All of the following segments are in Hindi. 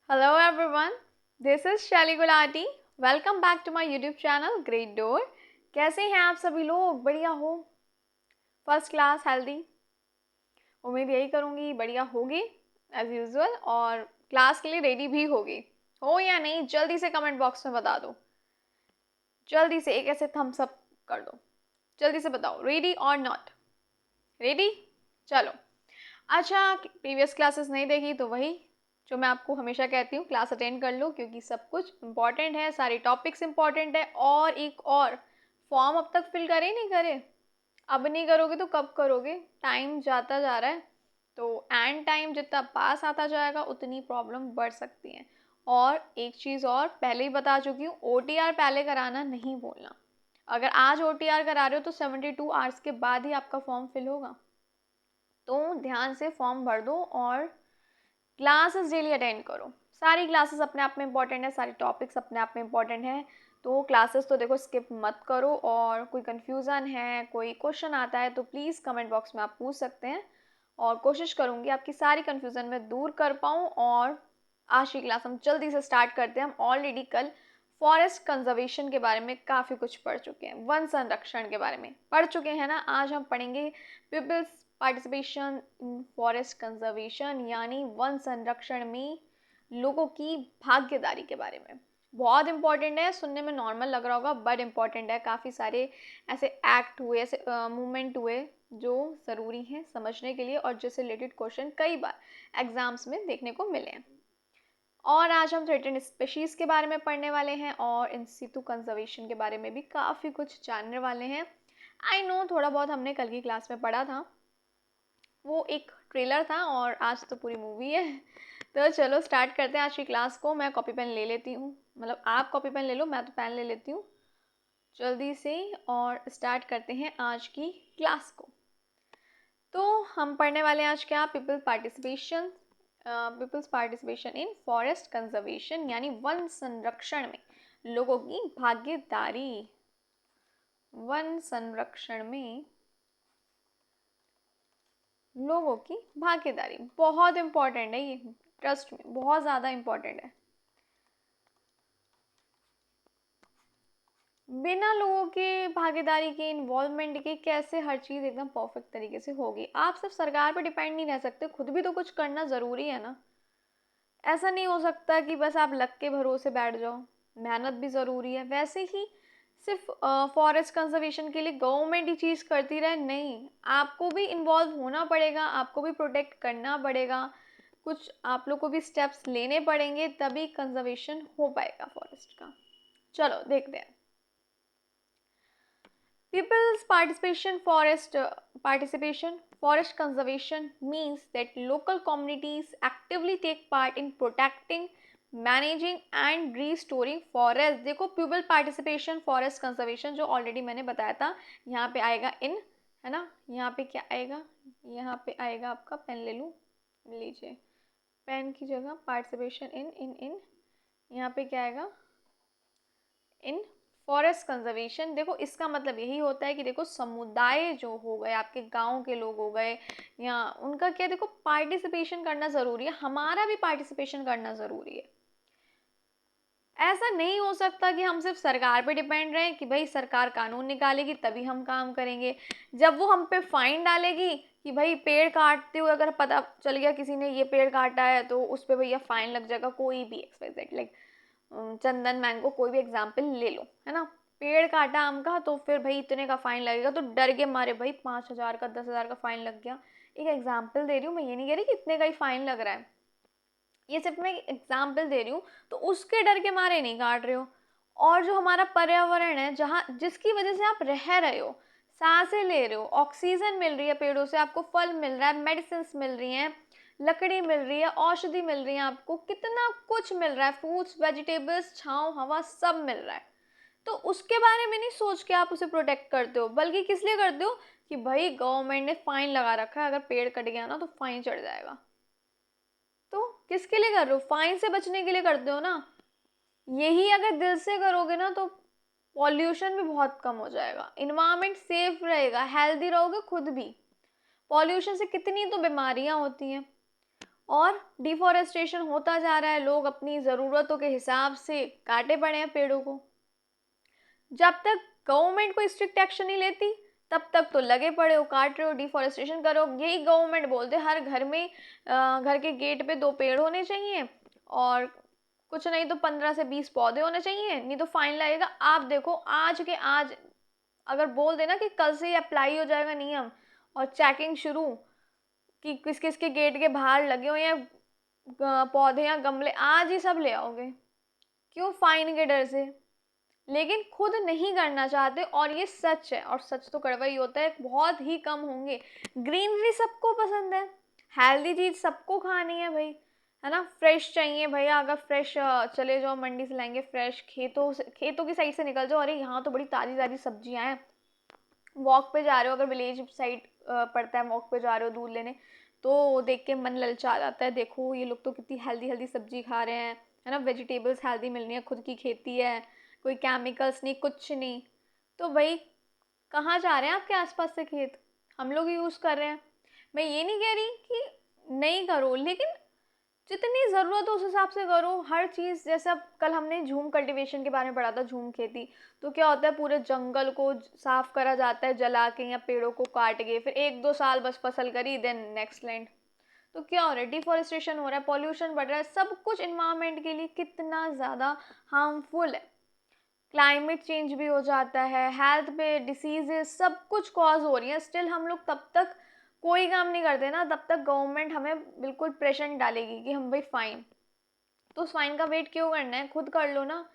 Hello everyone, this is Shelly Gulati. Welcome back to my YouTube channel Great Door. कैसे हैं आप सभी लोग? बढ़िया हो? First class healthy? उम्मीद यही करूँगी बढ़िया होगी एज यूजुअल और क्लास के लिए रेडी भी होगी। हो या नहीं जल्दी से कमेंट बॉक्स में बता दो। जल्दी से एक ऐसे थम्स अप कर दो। जल्दी से बताओ रेडी और नॉट रेडी। चलो अच्छा, प्रीवियस क्लासेस नहीं देखी तो वही जो मैं आपको हमेशा कहती हूँ, क्लास अटेंड कर लो क्योंकि सब कुछ इंपॉर्टेंट है, सारे टॉपिक्स इंपॉर्टेंट है। और एक और, फॉर्म अब तक फिल करे नहीं करे? अब नहीं करोगे तो कब करोगे? टाइम जाता जा रहा है, तो एंड टाइम जितना पास आता जाएगा उतनी प्रॉब्लम बढ़ सकती है। और एक चीज़ और पहले ही बता चुकी हूँ, OTR पहले कराना नहीं बोलना। अगर आज OTR करा रहे हो तो 72 आवर्स के बाद ही आपका फॉर्म फिल होगा। तो ध्यान से फॉर्म भर दो और क्लासेस डेली अटेंड करो। सारी क्लासेस अपने आप में इंपॉर्टेंट है, सारे टॉपिक्स अपने आप में इंपॉर्टेंट है। तो क्लासेस तो देखो स्किप मत करो। और कोई कन्फ्यूज़न है, कोई क्वेश्चन आता है तो प्लीज़ कमेंट बॉक्स में आप पूछ सकते हैं और कोशिश करूँगी आपकी सारी कन्फ्यूज़न में दूर कर पाऊँ। और आज की क्लास हम जल्दी से स्टार्ट करते हैं। हम ऑलरेडी कल फॉरेस्ट कंजर्वेशन के बारे में काफ़ी कुछ पढ़ चुके हैं, वन संरक्षण के बारे में पढ़ चुके हैं ना। आज हम पढ़ेंगे peoples participation in forest conservation, यानी वन संरक्षण में लोगों की भागीदारी के बारे में। बहुत इंपॉर्टेंट है, सुनने में नॉर्मल लग रहा होगा बट इम्पॉर्टेंट है। काफ़ी सारे ऐसे एक्ट हुए, ऐसे मूवमेंट हुए जो ज़रूरी हैं समझने के लिए और जिससे रिलेटेड क्वेश्चन कई बार एग्जाम्स में देखने को मिले हैं। और आज हम थ्रेटेंड स्पीशीज़ के बारे में पढ़ने वाले हैं और इन सितु कंजर्वेशन के बारे में भी काफ़ी कुछ जानने वाले हैं। आई नो थोड़ा बहुत हमने कल की क्लास में पढ़ा था, वो एक ट्रेलर था और आज तो पूरी मूवी है। तो चलो स्टार्ट करते हैं आज की क्लास को। मैं कॉपी पेन ले लेती हूँ, मतलब आप कॉपी पेन ले लो, मैं तो पेन ले लेती हूँ जल्दी से। और स्टार्ट करते हैं आज की क्लास को। तो हम पढ़ने वाले हैं आज क्या? Peoples participation in forest conservation, यानी वन संरक्षण में लोगों की भागीदारी। वन संरक्षण में लोगों की भागीदारी बहुत इंपॉर्टेंट है, ये ट्रस्ट में बहुत ज़्यादा इंपॉर्टेंट है। बिना लोगों के भागीदारी के, इन्वॉल्वमेंट के कैसे हर चीज़ एकदम परफेक्ट तरीके से होगी? आप सिर्फ सरकार पर डिपेंड नहीं रह सकते, खुद भी तो कुछ करना ज़रूरी है ना। ऐसा नहीं हो सकता कि बस आप लक के भरोसे बैठ जाओ, मेहनत भी ज़रूरी है। वैसे ही सिर्फ फॉरेस्ट कंजर्वेशन के लिए गवर्नमेंट ही चीज़ करती रहे नहीं, आपको भी इन्वॉल्व होना पड़ेगा, आपको भी प्रोटेक्ट करना पड़ेगा, कुछ आप लोग को भी स्टेप्स लेने पड़ेंगे, तभी कंजर्वेशन हो पाएगा फॉरेस्ट का। चलो देखते हैं। People's participation forest conservation means that local communities actively take part in protecting, managing and restoring forest। देखो पीपल पार्टिसिपेशन फॉरेस्ट कंजर्वेशन जो ऑलरेडी मैंने बताया था, यहाँ पे आएगा इन, है ना। यहाँ पे क्या आएगा? यहाँ पे आएगा आपका, पेन ले लूँ, लीजिए पेन की जगह पार्टिसिपेशन इन इन इन, यहाँ पे क्या आएगा? इन फॉरेस्ट कंजर्वेशन। देखो इसका मतलब यही होता है कि देखो समुदाय जो हो गए, आपके गांव के लोग हो गए, या उनका क्या, देखो पार्टिसिपेशन करना ज़रूरी है, हमारा भी पार्टिसिपेशन करना ज़रूरी है। ऐसा नहीं हो सकता कि हम सिर्फ सरकार पे डिपेंड रहें कि भाई सरकार कानून निकालेगी तभी हम काम करेंगे। जब वो हम पे फाइन डालेगी कि भाई पेड़ काटते हुए अगर पता चल गया किसी ने ये पेड़ काटा है तो उस पर भैया फाइन लग जाएगा, कोई भी एक्सवाइजेड, लाइक चंदन मैंगो कोई भी एग्जाम्पल ले लो, है ना। पेड़ काटा आम का तो फिर भाई इतने का फाइन लगेगा, तो डर के मारे भाई 5,000 का 10,000 का फाइन लग गया। एक एग्जाम्पल दे रही हूँ, मैं ये नहीं कह रही कि इतने का ही फाइन लग रहा है, ये सिर्फ मैं एग्जाम्पल दे रही हूँ। तो उसके डर के मारे नहीं काट रहे हो। और जो हमारा पर्यावरण है, जहाँ जिसकी वजह से आप रह रहे हो, सांसें ले रहे हो, ऑक्सीजन मिल रही है पेड़ों से, आपको फल मिल रहा है, मेडिसिन मिल रही हैं, लकड़ी मिल रही है, औषधि मिल रही है, आपको कितना कुछ मिल रहा है, फ्रूट्स वेजिटेबल्स, छाँव हवा सब मिल रहा है। तो उसके बारे में नहीं सोच के आप उसे प्रोटेक्ट करते हो, बल्कि किस लिए करते हो कि भाई गवर्नमेंट ने फाइन लगा रखा है, अगर पेड़ कट गया ना तो फाइन चढ़ जाएगा। तो किसके लिए कर रहे हो? फाइन से बचने के लिए करते हो ना। यही अगर दिल से करोगे ना तो पॉल्यूशन भी बहुत कम हो जाएगा, इन्वायरमेंट सेफ रहेगा, हेल्दी रहोगे खुद भी। पॉल्यूशन से कितनी तो बीमारियां होती हैं, और डिफॉरेस्टेशन होता जा रहा है, लोग अपनी ज़रूरतों के हिसाब से काटे पड़े हैं पेड़ों को। जब तक गवर्नमेंट कोई स्ट्रिक्ट एक्शन नहीं लेती तब तक तो लगे पड़े हो, काट रहे हो, डिफॉरेस्टेशन करो। यही गवर्नमेंट बोलते हर घर में घर के गेट पे 2 पेड़ होने चाहिए और कुछ नहीं तो 15 से 20 पौधे होने चाहिए, नहीं तो फाइन लगेगा। आप देखो आज के आज अगर बोल देना कि कल से ये अप्लाई हो जाएगा नियम और चेकिंग शुरू कि किस किस के गेट के बाहर लगे हो या पौधे या गमले, आज ही सब ले आओगे। क्यों? फाइन के डर से। लेकिन खुद नहीं करना चाहते और ये सच है, और सच तो कड़वा ही होता है, बहुत ही कम होंगे। ग्रीनरी सबको पसंद है, हेल्दी चीज़ सबको खानी है भाई, है ना। फ्रेश चाहिए भैया, अगर फ्रेश चले जाओ मंडी से लाएंगे, फ्रेश खेतों की साइड से निकल जाओ, अरे यहाँ तो बड़ी ताज़ी ताज़ी सब्जियाँ हैं। वॉक पे जा रहे हो, अगर विलेज साइड पड़ता है, वॉक पे जा रहे हो दूध लेने, तो देख के मन ललचा जाता है, देखो ये लोग तो कितनी हेल्दी हेल्दी सब्जी खा रहे हैं, है ना। वेजिटेबल्स हेल्दी मिल रही है, खुद की खेती है, कोई केमिकल्स नहीं, कुछ नहीं। तो भाई कहाँ जा रहे हैं आपके आसपास से खेत? हम लोग यूज़ कर रहे हैं। मैं ये नहीं कह रही कि नहीं करो, लेकिन जितनी ज़रूरत हो उस हिसाब से करो हर चीज़। जैसे अब कल हमने झूम कल्टीवेशन के बारे में पढ़ा था, झूम खेती। तो क्या होता है, पूरे जंगल को साफ करा जाता है जला के या पेड़ों को काट के, फिर 1-2 साल बस फसल करी, देन नेक्स्ट लैंड। तो क्या हो रहा है, डिफॉरेस्टेशन हो रहा है, पॉल्यूशन बढ़ रहा है, सब कुछ इन्वायरमेंट के लिए कितना ज़्यादा हार्मफुल है। क्लाइमेट चेंज भी हो जाता है, हेल्थ पे डिसीजेज सब कुछ कॉज हो रही है। स्टिल हम लोग तब तक कोई काम नहीं करते ना, तब तक गवर्नमेंट हमें बिल्कुल प्रेशर डालेगी कि हम भाई फाइन। तो उस फाइन का वेट क्यों करना है, खुद कर लो ना।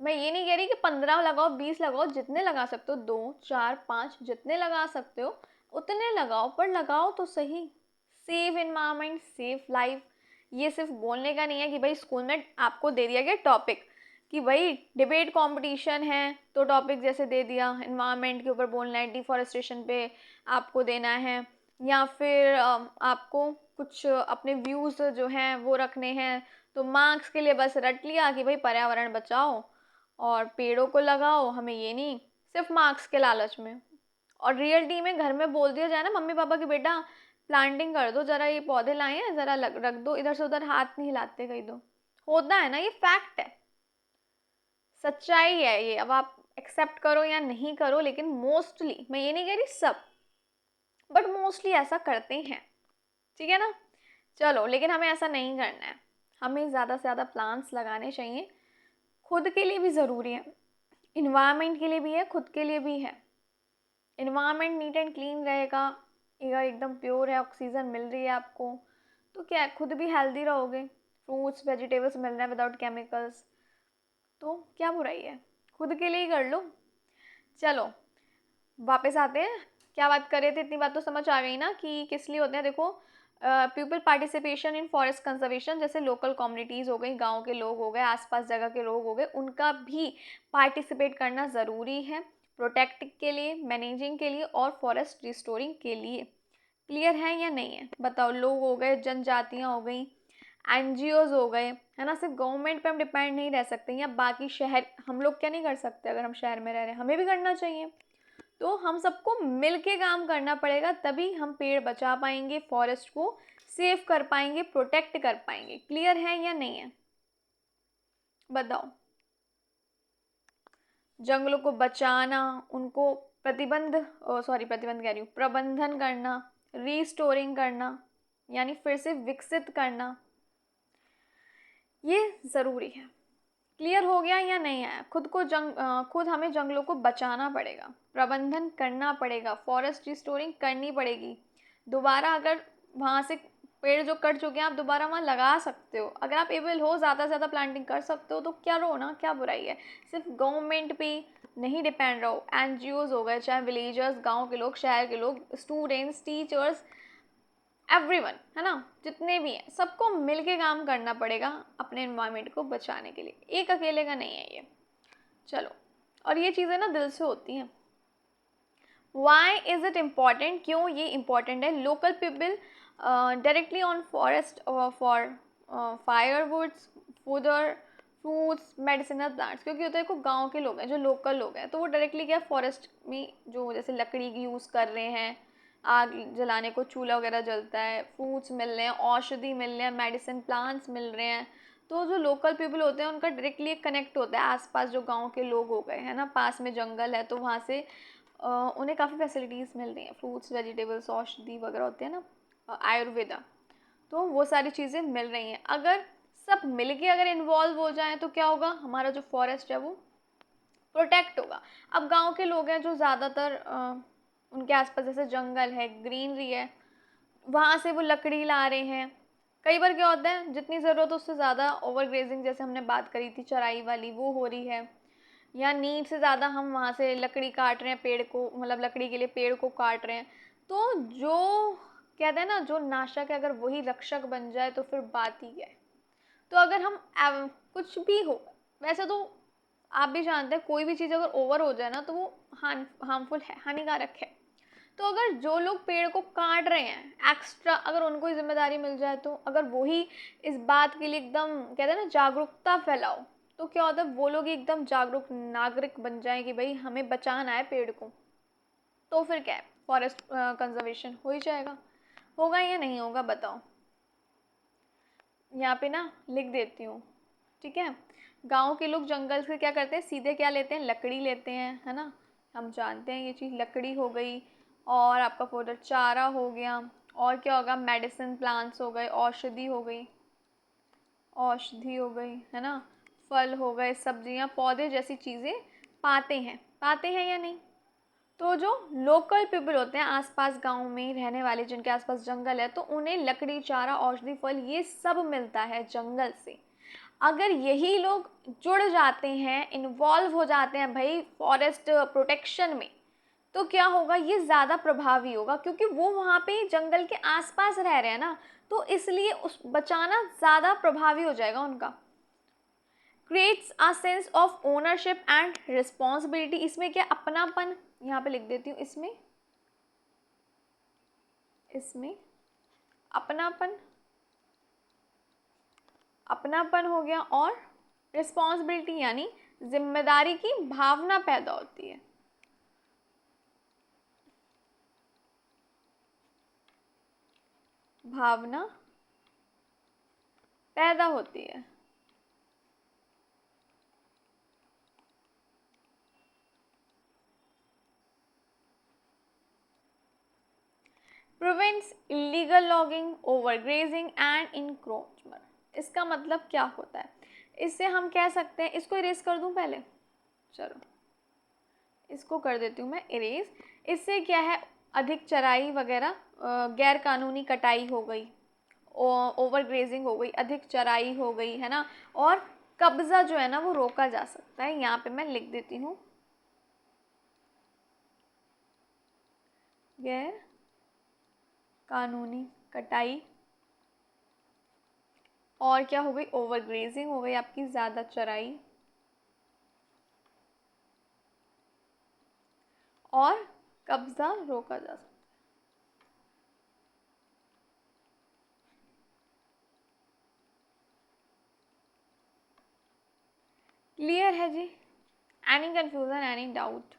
मैं ये नहीं कह रही कि 15 लगाओ, 20 लगाओ, जितने लगा सकते हो, 2 4 5 जितने लगा सकते हो उतने लगाओ, पर लगाओ तो सही। Save environment, save life. ये सिर्फ बोलने का नहीं है कि भाई स्कूल में आपको दे दिया गया टॉपिक कि भाई डिबेट कंपटीशन है, तो टॉपिक जैसे दे दिया इन्वायरमेंट के ऊपर बोलना है, डिफॉरेस्टेशन पे आपको देना है, या फिर आपको कुछ अपने व्यूज़ जो हैं वो रखने हैं, तो मार्क्स के लिए बस रट लिया कि भाई पर्यावरण बचाओ और पेड़ों को लगाओ। हमें ये नहीं, सिर्फ मार्क्स के लालच में। और रियलिटी में घर में बोल दिया जाए ना मम्मी पापा की, बेटा प्लांटिंग कर दो जरा, ये पौधे लाए हैं जरा रख दो, इधर से उधर हाथ नहीं हिलाते कहीं। दो होता है ना, ये फैक्ट है, सच्चाई है ये। अब आप एक्सेप्ट करो या नहीं करो, लेकिन मोस्टली, मैं ये नहीं कह रही सब, बट मोस्टली ऐसा करते हैं, ठीक है ना। चलो, लेकिन हमें ऐसा नहीं करना है, हमें ज़्यादा से ज़्यादा प्लांट्स लगाने चाहिए। खुद के लिए भी ज़रूरी है, इन्वायरमेंट के लिए भी है, खुद के लिए भी है। इन्वायरमेंट नीट एंड क्लीन रहेगा, एयर एकदम प्योर है, ऑक्सीजन मिल रही है आपको, तो क्या है, खुद भी हेल्दी रहोगे, फ्रूट्स वेजिटेबल्स मिल रहे हैं विदाउट केमिकल्स, तो क्या बुराई है, खुद के लिए ही कर लो। चलो वापस आते हैं, क्या बात कर रहे थे, इतनी बात तो समझ आ गई ना कि किस लिए होते हैं। देखो, people participation in forest conservation, जैसे लोकल कम्युनिटीज़ हो गई, गांव के लोग हो गए, आसपास जगह के लोग हो गए, उनका भी पार्टिसिपेट करना ज़रूरी है, प्रोटेक्ट के लिए, मैनेजिंग के लिए और फॉरेस्ट रिस्टोरिंग के लिए। क्लियर है या नहीं है बताओ। लोग हो गए, जनजातियाँ हो गई, एनजीओज हो गए, है ना। सिर्फ गवर्नमेंट पे हम डिपेंड नहीं रह सकते, या बाकी शहर, हम लोग क्या नहीं कर सकते, अगर हम शहर में रह रहे हैं हमें भी करना चाहिए। तो हम सबको मिल के काम करना पड़ेगा, तभी हम पेड़ बचा पाएंगे, फॉरेस्ट को सेव कर पाएंगे, प्रोटेक्ट कर पाएंगे। क्लियर है या नहीं है बताओ। जंगलों को बचाना, उनको प्रतिबंध कह रही हूँ, प्रबंधन करना, रीस्टोरिंग करना, यानी फिर से विकसित करना, ये ज़रूरी है। क्लियर हो गया या नहीं है। खुद हमें जंगलों को बचाना पड़ेगा, प्रबंधन करना पड़ेगा, फॉरेस्ट रिस्टोरिंग करनी पड़ेगी। दोबारा अगर वहाँ से पेड़ जो कट चुके हैं आप दोबारा वहाँ लगा सकते हो, अगर आप एबल हो, ज़्यादा से ज़्यादा प्लांटिंग कर सकते हो, तो क्या रो ना, क्या बुराई है। सिर्फ गवर्नमेंट पे नहीं डिपेंड रहो, एनजीओज हो गए, चाहे विलेजर्स, गाँव के लोग, शहर के लोग, स्टूडेंट्स, टीचर्स, एवरीवन, है ना, जितने भी हैं सबको मिल के काम करना पड़ेगा अपने इन्वायरमेंट को बचाने के लिए, एक अकेले का नहीं है ये। चलो, और ये चीज़ें ना दिल से होती हैं। वाई इज़ इट इम्पॉर्टेंट, क्यों ये इम्पॉर्टेंट है। Local people directly on forest for firewoods, fodder, fruits, medicinal plants, क्योंकि होता है को गाँव के लोग हैं, जो लोकल लोग हैं, तो वो डायरेक्टली क्या फॉरेस्ट में जो जैसे लकड़ी की यूज़ कर रहे हैं, आग जलाने को चूल्हा वगैरह जलता है, फ्रूट्स मिल रहे हैं, औषधि मिल रहे हैं, मेडिसिन प्लांट्स मिल रहे हैं। तो जो लोकल पीपल होते हैं उनका डायरेक्टली कनेक्ट होता है आसपास जो गांव के लोग हो गए, है ना, पास में जंगल है तो वहाँ से उन्हें काफ़ी फैसिलिटीज़ मिल रही हैं, फ्रूट्स, वेजिटेबल्स, औषधि वगैरह होते हैं ना, आयुर्वेदा, तो वो सारी चीज़ें मिल रही हैं। अगर सब मिलके अगर इन्वॉल्व हो जाएं तो क्या होगा, हमारा जो फॉरेस्ट है वो प्रोटेक्ट होगा। अब गांव के लोग हैं जो ज़्यादातर उनके आसपास जैसे जंगल है, ग्रीनरी है, वहाँ से वो लकड़ी ला रहे हैं। कई बार क्या होता है, जितनी ज़रूरत उससे ज़्यादा ओवर ग्रेजिंग, जैसे हमने बात करी थी चराई वाली, वो हो रही है, या नीड से ज़्यादा हम वहाँ से लकड़ी काट रहे हैं, पेड़ को, मतलब लकड़ी के लिए पेड़ को काट रहे हैं। तो जो कहते हैं ना, जो नाशक है अगर वही रक्षक बन जाए तो फिर बात ही है। तो अगर हम कुछ भी हो, वैसे तो आप भी जानते हैं कोई भी चीज़ अगर ओवर हो जाए ना तो वो हार्मफुल है, हानिकारक है। तो अगर जो लोग पेड़ को काट रहे हैं एक्स्ट्रा, अगर उनको ही जिम्मेदारी मिल जाए, तो अगर वही इस बात के लिए एकदम कहते हैं ना जागरूकता फैलाओ, तो क्या होता है, वो लोग एकदम जागरूक नागरिक बन जाए कि भाई हमें बचाना है पेड़ को, तो फिर क्या है, फॉरेस्ट कंजर्वेशन हो ही जाएगा। होगा या नहीं होगा बताओ? यहाँ पे ना लिख देती हूँ, ठीक है। गांव के लोग जंगल से क्या करते हैं, सीधे क्या लेते हैं, लकड़ी लेते हैं, है ना, हम जानते हैं ये चीज़, लकड़ी हो गई, और आपका फर्दर चारा हो गया, और क्या होगा, मेडिसिन प्लांट्स हो गए, औषधि हो गई, औषधि हो गई, है ना, फल हो गए, सब्जियां, पौधे जैसी चीज़ें पाते हैं या नहीं? तो जो लोकल पीपल होते हैं आसपास गांव में रहने वाले, जिनके आसपास जंगल है, तो उन्हें लकड़ी, चारा, औषधि, फल ये सब मिलता है जंगल से। अगर यही लोग जुड़ जाते हैं, इन्वॉल्व हो जाते हैं भाई फॉरेस्ट प्रोटेक्शन में, तो क्या होगा, ये ज़्यादा प्रभावी होगा, क्योंकि वो वहाँ पे जंगल के आसपास रह रहे हैं ना, तो इसलिए उस बचाना ज़्यादा प्रभावी हो जाएगा उनका। Creates a sense of ownership and responsibility, इसमें क्या, अपनापन, यहाँ पे लिख देती हूँ, इसमें अपनापन, अपनापन हो गया, और रिस्पॉन्सिबिलिटी यानी जिम्मेदारी की भावना पैदा होती है। भावना पैदा होती है। Prevents illegal logging, overgrazing and encroachment. इसका मतलब क्या होता है, इससे हम कह सकते हैं, इसको इरेज कर दूं पहले, चलो इसको कर देती हूँ मैं इरेज। इससे क्या है, अधिक चराई वगैरह, गैर कानूनी कटाई हो गई, ओवर ग्रेजिंग हो गई, अधिक चराई हो गई, है ना, और कब्जा जो है ना वो रोका जा सकता है। यहाँ पे मैं लिख देती हूँ, गैर कानूनी कटाई, और क्या हो गई, ओवर ग्रेजिंग हो गई, आपकी ज़्यादा चराई, और कब्जा रोका जा सकता है। क्लियर है जी? Any confusion, any doubt?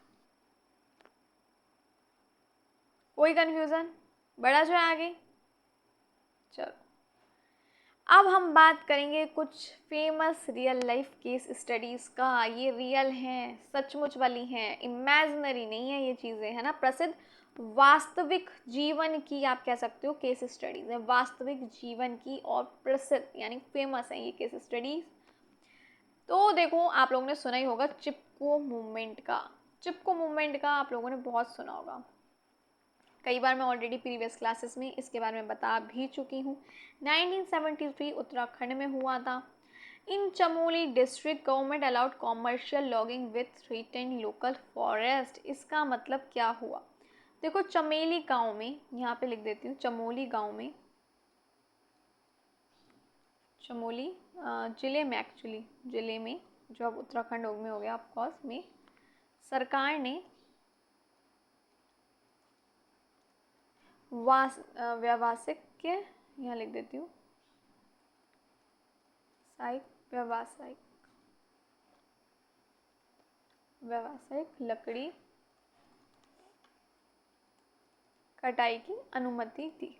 कोई कंफ्यूजन, बड़ा जो है आगे? चलो अब हम बात करेंगे कुछ famous real life case studies का। ये रियल हैं, सचमुच वाली हैं, इमेजिनरी नहीं है ये चीज़ें, है ना, प्रसिद्ध वास्तविक जीवन की आप कह सकते हो केस स्टडीज़ है, वास्तविक जीवन की, और प्रसिद्ध यानी फेमस है ये केस स्टडीज़। तो देखो, आप लोगों ने सुना ही होगा चिपको मूवमेंट का, चिपको मूवमेंट का आप लोगों ने बहुत सुना होगा, कई बार मैं ऑलरेडी प्रीवियस क्लासेस में इसके बारे में बता भी चुकी हूँ। 1973 उत्तराखंड में हुआ था। In Chamoli district government allowed commercial logging with threatened local forest. इसका मतलब क्या हुआ, देखो चमेली गांव में, यहाँ पे लिख देती हूँ, चमोली गांव में, चमोली ज़िले में, एक्चुअली ज़िले में, जो अब उत्तराखंड में हो गया ऑफकोर्स, में सरकार ने व्यावसायिक, यहाँ लिख देती हूँ, व्यावसायिक लकड़ी कटाई की अनुमति दी।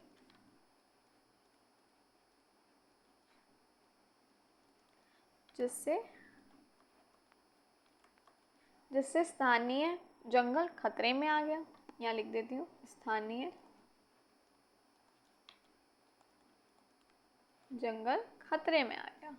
जिससे स्थानीय जंगल खतरे में आ गया। यहाँ लिख देती हूँ, स्थानीय जंगल खतरे में आ गया।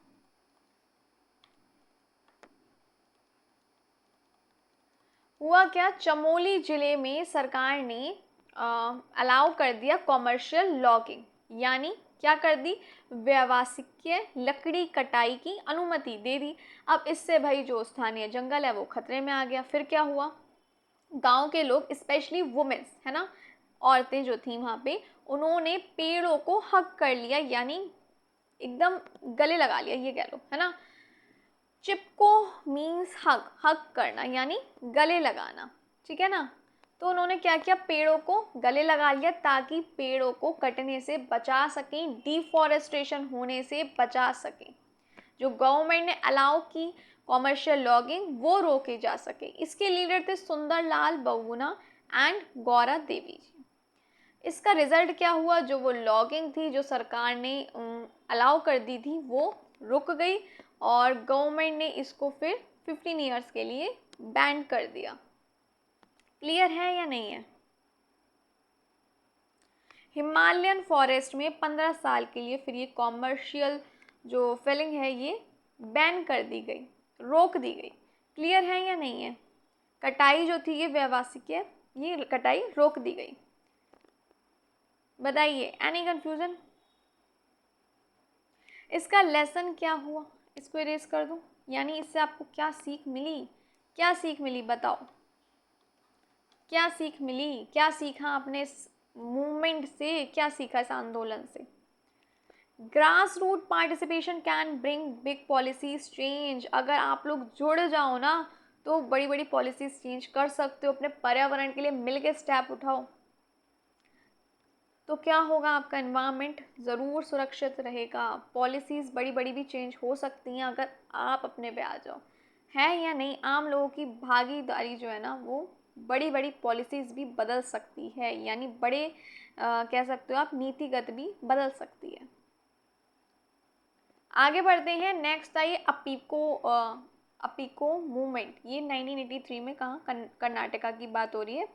हुआ क्या, चमोली जिले में सरकार ने अलाउ कर दिया कॉमर्शियल लॉगिंग, यानी क्या कर दी, व्यावसायिक लकड़ी कटाई की अनुमति दे दी। अब इससे भाई जो स्थानीय जंगल है वो खतरे में आ गया। फिर क्या हुआ, गांव के लोग स्पेशली वुमेन्स है ना, औरतें जो थी वहाँ पे, उन्होंने पेड़ों को हक कर लिया, यानी एकदम गले लगा लिया, ये कह लो है ना। चिपको मीन्स हक, हक करना यानी गले लगाना, ठीक है ना। तो उन्होंने क्या किया, पेड़ों को गले लगा लिया ताकि पेड़ों को कटने से बचा सकें, डिफॉरेस्टेशन होने से बचा सकें। जो गवर्नमेंट ने अलाउ की कॉमर्शियल लॉगिंग वो रोके जा सके। इसके लीडर थे सुंदरलाल बहुगुणा एंड गौरा देवी जी। इसका रिजल्ट क्या हुआ, जो वो लॉगिंग थी जो सरकार ने अलाउ कर दी थी वो रुक गई और गवर्नमेंट ने इसको फिर 15 ईयर्स के लिए बैन कर दिया। क्लियर है या नहीं है। हिमालयन फॉरेस्ट में 15 साल के लिए फिर ये कॉमर्शियल जो फेलिंग है ये बैन कर दी गई, रोक दी गई। क्लियर है या नहीं है। कटाई जो थी ये व्यावसायिक है, ये कटाई रोक दी गई। बताइए, एनी कंफ्यूजन। इसका लेसन क्या हुआ, इसको इरेज कर दूं, यानी इससे आपको क्या सीख मिली, क्या सीख मिली बताओ, क्या सीख मिली, क्या सीखा आपने इस मूवमेंट से, क्या सीखा इस आंदोलन से। Grass root participation can bring big policies change. अगर आप लोग जुड़ जाओ ना तो बड़ी बड़ी पॉलिसीज चेंज कर सकते हो। अपने पर्यावरण के लिए मिलकर स्टेप उठाओ तो क्या होगा, आपका एनवायरनमेंट ज़रूर सुरक्षित रहेगा। पॉलिसीज़ बड़ी बड़ी भी चेंज हो सकती हैं अगर आप अपने पे आ जाओ, है या नहीं। आम लोगों की भागीदारी जो है ना वो बड़ी बड़ी पॉलिसीज़ भी बदल सकती है, यानी बड़े कह सकते हो आप नीतिगत भी बदल सकती है। आगे बढ़ते हैं। Next I Appiko movement. ये 1983 में कहाँ, कर्नाटका की बात हो रही है।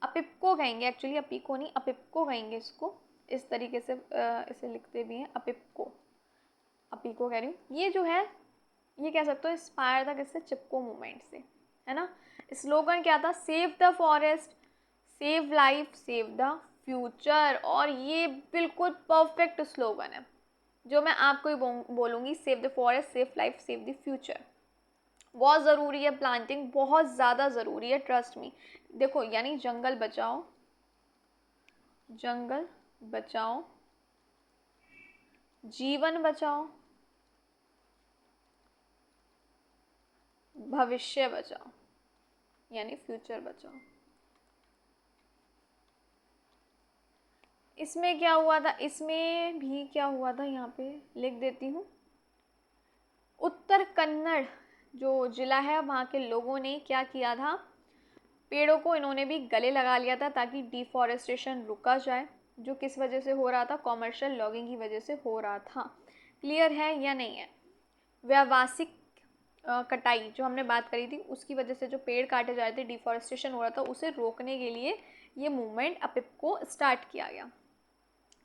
अपिप्को कहेंगे एक्चुअली, अपिको नहीं अपिप्को कहेंगे इसको, इस तरीके से इसे लिखते भी हैं अपिप्को, अपिको कह रही हूँ। ये जो है ये कह सकते हो इंस्पायर था किससे, चिपको मूवमेंट से, है ना। स्लोगन क्या था, save the forest, save life, save the future. और ये बिल्कुल परफेक्ट स्लोगन है जो मैं आपको ही बोलूँगी, save the forest, save life, save the future. बहुत ज़रूरी है प्लांटिंग, बहुत ज़्यादा ज़रूरी है, ट्रस्ट मी। देखो यानी जंगल बचाओ, जंगल बचाओ, जीवन बचाओ, भविष्य बचाओ, यानी फ्यूचर बचाओ। इसमें क्या हुआ था, इसमें भी क्या हुआ था, यहाँ पे लिख देती हूँ। उत्तर कन्नड़ जो जिला है वहाँ के लोगों ने क्या किया था, पेड़ों को इन्होंने भी गले लगा लिया था ताकि डिफॉरेस्टेशन रुका जाए, जो किस वजह से हो रहा था, कॉमर्शियल लॉगिंग की वजह से हो रहा था। क्लियर है या नहीं है। व्यावसायिक कटाई जो हमने बात करी थी उसकी वजह से जो पेड़ काटे जा रहे थे, डिफॉरेस्टेशन हो रहा था, उसे रोकने के लिए ये मूवमेंट अपिप को स्टार्ट किया गया।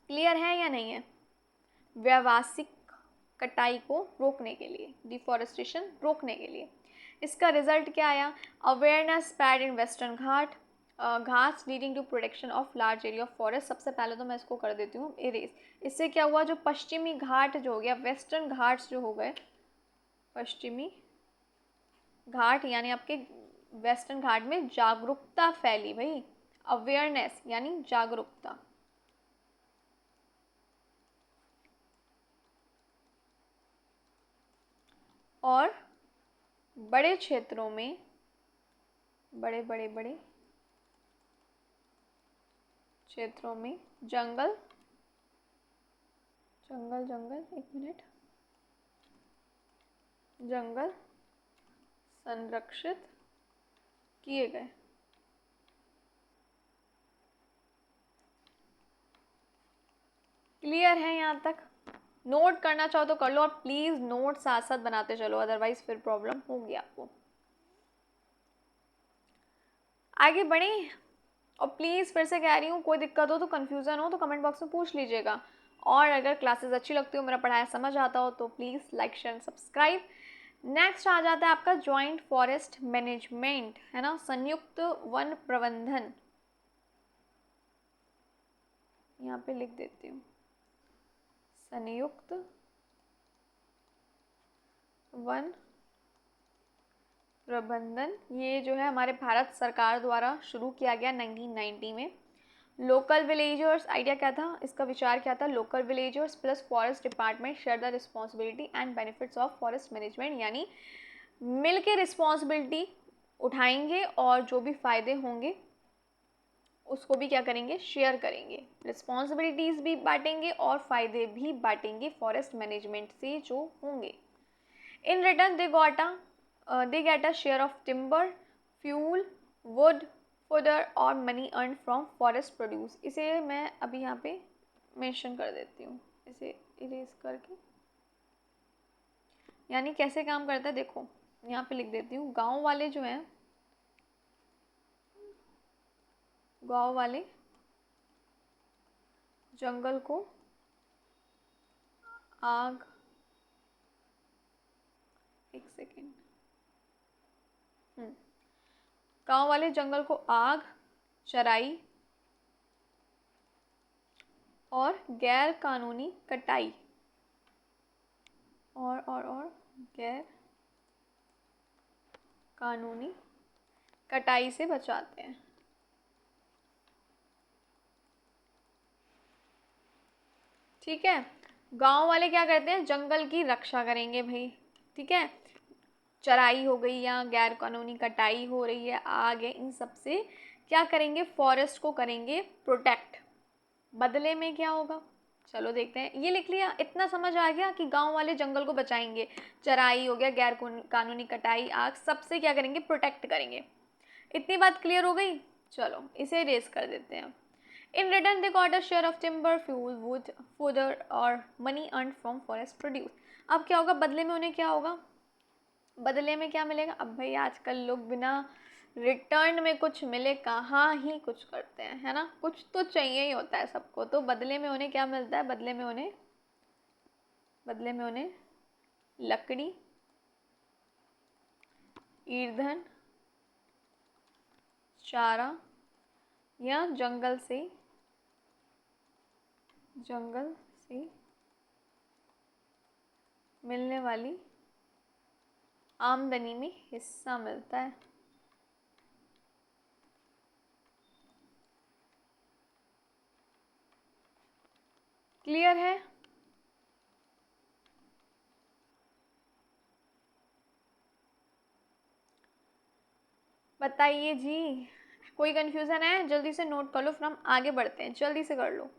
क्लियर है या नहीं है। व्यावसायिक कटाई को रोकने के लिए, डिफॉरेस्टेशन रोकने के लिए। इसका रिजल्ट क्या आया, awareness spread in Western Ghats leading to protection of large area of forest. सबसे पहले तो मैं इसको कर देती हूँ इरेज। इससे क्या हुआ, जो पश्चिमी घाट जो हो गया, वेस्टर्न घाट्स जो हो गए, पश्चिमी घाट यानी आपके वेस्टर्न घाट में जागरूकता फैली भाई, अवेयरनेस यानी जागरूकता। और बड़े क्षेत्रों में, बड़े क्षेत्रों में जंगल, एक मिनट, जंगल संरक्षित किए गए। क्लियर है यहाँ तक? नोट करना चाहो तो कर लो, और प्लीज़ नोट साथ साथ बनाते चलो, अदरवाइज फिर प्रॉब्लम होगी आपको। आगे बढ़ें, और प्लीज़ फिर से कह रही हूँ, कोई दिक्कत हो तो कन्फ्यूज़न हो तो कमेंट बॉक्स में पूछ लीजिएगा, और अगर क्लासेस अच्छी लगती हो, मेरा पढ़ाया समझ आता हो, तो please like share subscribe. Next आ जाता है आपका जॉइंट फॉरेस्ट मैनेजमेंट, है ना, संयुक्त वन प्रबंधन। यहाँ पे लिख देती हूँ, संयुक्त वन प्रबंधन। ये जो है हमारे भारत सरकार द्वारा शुरू किया गया 1990 में। लोकल विलेजर्स, आइडिया क्या था इसका, विचार क्या था, local villagers plus forest department share the responsibility and benefits of forest management, यानी मिल के रिस्पॉन्सिबिलिटी उठाएंगे और जो भी फ़ायदे होंगे उसको भी क्या करेंगे, शेयर करेंगे, रिस्पॉन्सिबिलिटीज़ भी बांटेंगे और फ़ायदे भी बांटेंगे फॉरेस्ट मैनेजमेंट से जो होंगे। In return they get a share of timber, fuel, wood, fodder और money earned from forest produce। इसे मैं अभी यहाँ पे मेंशन कर देती हूँ, इसे इरेज करके। यानी कैसे काम करता है देखो, यहाँ पे लिख देती हूँ, गांव वाले जो हैं, गांव वाले जंगल को आग, एक सेकेंड, गांव वाले जंगल को आग, चराई और गैर कानूनी कटाई और गैर कानूनी कटाई से बचाते हैं। ठीक है, गांव वाले क्या करते हैं, जंगल की रक्षा करेंगे भाई, ठीक है, चराई हो गई या गैर कानूनी कटाई हो रही है, आग है, इन सब से क्या करेंगे, फॉरेस्ट को करेंगे प्रोटेक्ट। बदले में क्या होगा, चलो देखते हैं। ये लिख लिया, इतना समझ आ गया कि गांव वाले जंगल को बचाएंगे, चराई हो गया, गैर कानूनी कटाई, आग, सबसे क्या करेंगे, प्रोटेक्ट करेंगे। इतनी बात क्लियर हो गई, चलो इसे रेस कर देते हैं। In return they got a share of timber, fuel, wood, fodder और money earn from forest produce. अब क्या होगा, बदले में उन्हें क्या होगा, बदले में क्या मिलेगा, अब भाई आजकल लोग बिना रिटर्न में कुछ मिले कहाँ ही कुछ करते हैं, है ना, कुछ तो चाहिए ही होता है सबको, तो बदले में उन्हें क्या मिलता है, बदले में उन्हें लकड़ी, ईंधन, चारा या जंगल से मिलने वाली आमदनी में हिस्सा मिलता है। क्लियर है? बताइए जी, कोई कंफ्यूजन है? जल्दी से नोट कर लो, फिर हम आगे बढ़ते हैं, जल्दी से कर लो।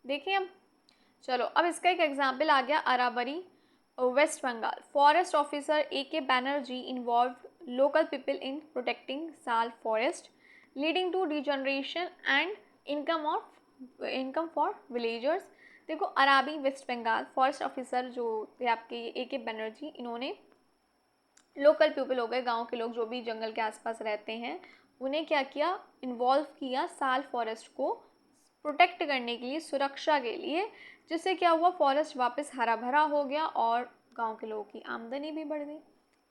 देखिए अब, चलो अब इसका एक एग्जाम्पल आ गया, अरावरी, West Bengal. Forest officer A.K. Banerjee involve local people in protecting sal forest, leading to degeneration and income for villagers. देखो, अराबी वेस्ट बंगाल फॉरेस्ट ऑफिसर जो थे आपके A.K. बैनर्जी, इन्होंने लोकल पीपल हो गए, गांव के लोग जो भी जंगल के आसपास रहते हैं, उन्हें क्या किया, इन्वॉल्व किया साल फॉरेस्ट को प्रोटेक्ट करने के लिए, सुरक्षा के लिए, जिससे क्या हुआ, फॉरेस्ट वापस हरा भरा हो गया और गांव के लोगों की आमदनी भी बढ़ गई।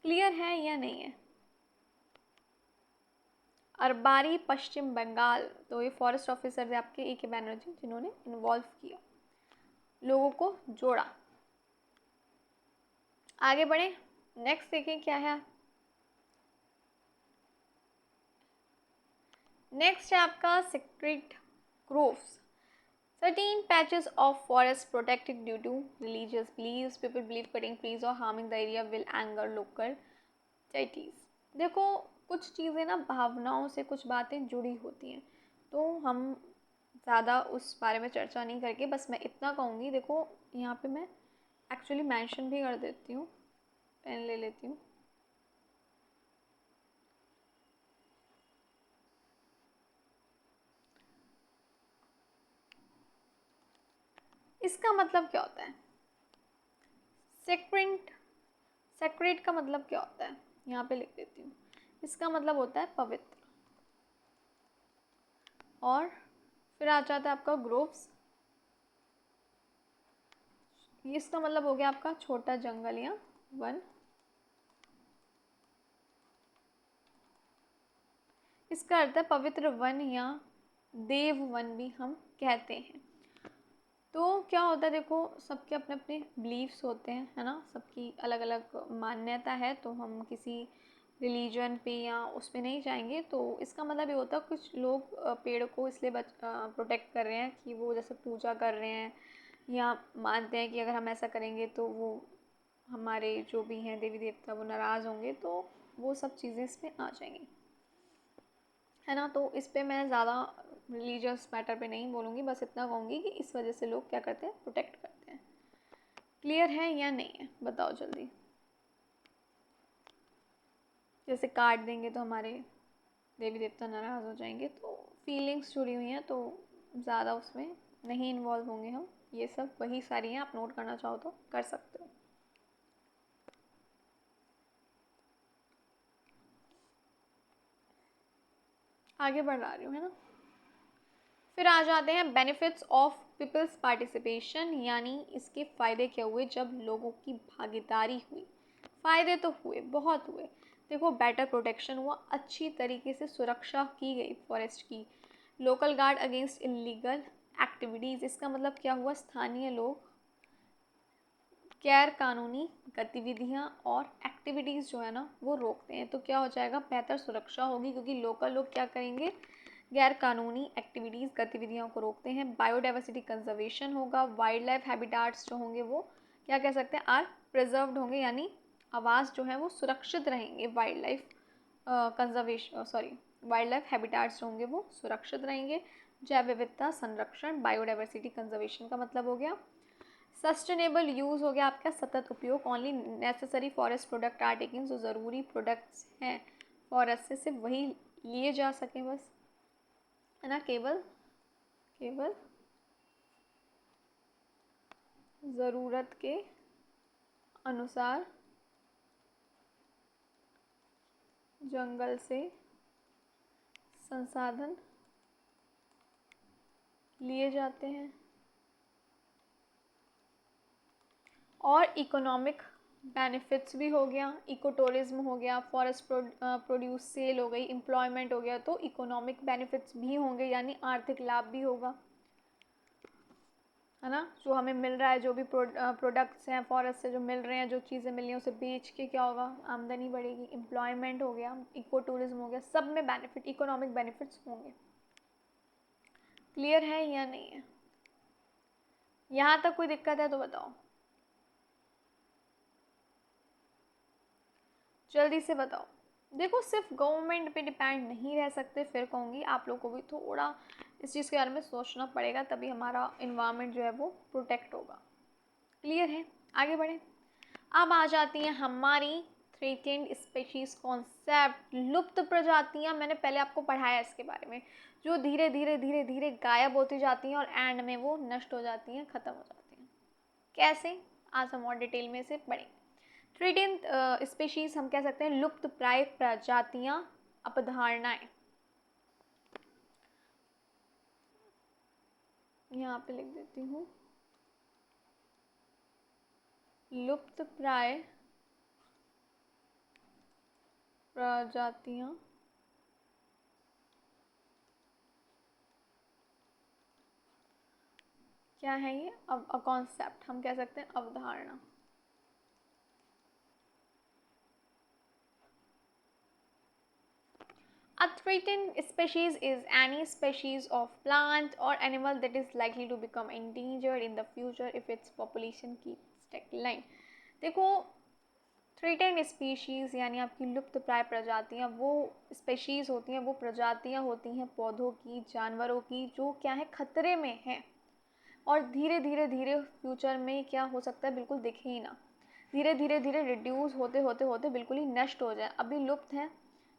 क्लियर है या नहीं है? अरबारी पश्चिम बंगाल, तो ये फॉरेस्ट ऑफिसर थे आपके A.K. बैनर्जी, जिन्होंने इन्वॉल्व किया, लोगों को जोड़ा। आगे बढ़े, नेक्स्ट देखें क्या है। नेक्स्ट है आपका sacred groves. Certain patches of forest protected due to religious beliefs. People believe cutting trees or harming the area will anger local deities. देखो, कुछ चीज़ें ना भावनाओं से कुछ बातें जुड़ी होती हैं, तो हम ज़्यादा उस बारे में चर्चा नहीं करके बस मैं इतना कहूँगी। देखो, यहाँ पे मैं एक्चुअली मेंशन भी कर देती हूँ, पेन ले लेती हूँ। इसका मतलब क्या होता है? सेक्रेंट, सेक्रेट का मतलब क्या होता है? यहाँ पे लिख देती हूँ। इसका मतलब होता है पवित्र। और फिर आ जाता है आपका ग्रोव्स, इसका मतलब हो गया आपका छोटा जंगल या वन। इसका अर्थ है पवित्र वन या देव वन भी हम कहते हैं। तो क्या होता है, देखो सबके अपने अपने बिलीव्स होते हैं, है ना, सबकी अलग अलग मान्यता है, तो हम किसी रिलीजन पे या उस पे नहीं जाएंगे। तो इसका मतलब ये होता है कुछ लोग पेड़ को इसलिए प्रोटेक्ट कर रहे हैं कि वो जैसे पूजा कर रहे हैं या मानते हैं कि अगर हम ऐसा करेंगे तो वो हमारे जो भी हैं देवी देवता वो नाराज़ होंगे, तो वो सब चीज़ें इसमें आ जाएंगी, है ना। तो इस पे मैं ज़्यादा रिलीजियस मैटर पे नहीं बोलूँगी, बस इतना कहूँगी कि इस वजह से लोग क्या करते हैं, प्रोटेक्ट करते हैं। क्लियर है या नहीं है, बताओ जल्दी। जैसे काट देंगे तो हमारे देवी देवता नाराज़ हो जाएंगे, तो फीलिंग्स जुड़ी हुई हैं, तो ज़्यादा उसमें नहीं इन्वॉल्व होंगे हम। ये सब वही सारी हैं, आप नोट करना चाहो तो कर सकते हो। आगे बढ़ रही हूँ, है ना। फिर आ जाते हैं बेनिफिट्स ऑफ पीपल्स पार्टिसिपेशन, यानी इसके फ़ायदे क्या हुए जब लोगों की भागीदारी हुई। फ़ायदे तो हुए, बहुत हुए। देखो, बेटर प्रोटेक्शन हुआ, अच्छी तरीके से सुरक्षा की गई फॉरेस्ट की। Local guard against illegal activities, इसका मतलब क्या हुआ, स्थानीय लोग गैर कानूनी गतिविधियाँ और एक्टिविटीज़ जो है ना वो रोकते हैं। तो क्या हो जाएगा, बेहतर सुरक्षा होगी, क्योंकि लोकल लोग क्या करेंगे, गैर कानूनी एक्टिविटीज़ गतिविधियों को रोकते हैं। बायोडाइवर्सिटी कंजर्वेशन होगा, वाइल्ड लाइफ हैबिटाट्स जो होंगे वो क्या कह सकते हैं, आर प्रिजर्व्ड होंगे, यानी आवास जो है वो सुरक्षित रहेंगे। Wild life conservation wild life habitats जो होंगे वो सुरक्षित रहेंगे। जैव विविधता संरक्षण, बायोडाइवर्सिटी कंजर्वेशन का मतलब हो गया। सस्टेनेबल यूज़ हो गया आपका सतत उपयोग, only necessary forest product are taking, जो ज़रूरी प्रोडक्ट्स हैं फॉरेस्ट से सिर्फ वही लिए जा सकें बस, है ना, केवल केवल ज़रूरत के अनुसार जंगल से संसाधन लिए जाते हैं। और इकोनॉमिक बेनिफिट्स भी हो गया, इको टूरिज्म हो गया, फॉरेस्ट प्रोड्यूस सेल हो गई, एम्प्लॉयमेंट हो गया, तो इकोनॉमिक बेनिफिट्स भी होंगे, यानी आर्थिक लाभ भी होगा, है ना। जो हमें मिल रहा है, जो भी प्रोडक्ट्स हैं फॉरेस्ट से जो मिल रहे हैं, जो चीज़ें मिल रही हैं, उसे बेच के क्या होगा, आमदनी बढ़ेगी, एम्प्लॉयमेंट हो गया, इको टूरिज्म हो गया, सब में बेनिफिट, इकोनॉमिक बेनिफिट्स होंगे। क्लियर है या नहीं है? यहाँ तक कोई दिक्कत है तो बताओ, जल्दी से बताओ। देखो, सिर्फ गवर्नमेंट पे डिपेंड नहीं रह सकते, फिर कहूँगी आप लोग को भी थोड़ा इस चीज़ के बारे में सोचना पड़ेगा, तभी हमारा इन्वायरमेंट जो है वो प्रोटेक्ट होगा। क्लियर है, आगे बढ़ें। अब आ जाती हैं हमारी थ्रेटेंड स्पीशीज़ कॉन्सेप्ट, लुप्त प्रजातियां। मैंने पहले आपको पढ़ाया इसके बारे में, जो धीरे धीरे धीरे धीरे गायब होती जाती हैं और एंड में वो नष्ट हो जाती हैं, ख़त्म हो जाती हैं। कैसे, आज हम और डिटेल में से पढ़ेंगे। थ्रेटेंड स्पीशीज़ हम कह सकते हैं लुप्त प्राय प्रजातियां, अपधारणाएं। यहाँ पे लिख देती हूँ, लुप्त प्राय प्रजातियां क्या है ये, अब कॉन्सेप्ट हम कह सकते हैं, अवधारणा। A threatened species is any species of plant or animal that is likely to become endangered in the future if its population keeps declining. देखो, थ्रेटेंड स्पीशीज़ यानी आपकी लुप्त प्राय प्रजातियाँ वो स्पीशीज़ होती हैं, वो प्रजातियाँ होती हैं पौधों की, जानवरों की, जो क्या है, खतरे में हैं और धीरे धीरे धीरे फ्यूचर में क्या हो सकता है, बिल्कुल दिखे ही ना, धीरे धीरे धीरे रिड्यूस होते होते होते बिल्कुल ही नष्ट हो जाए। अभी लुप्त हैं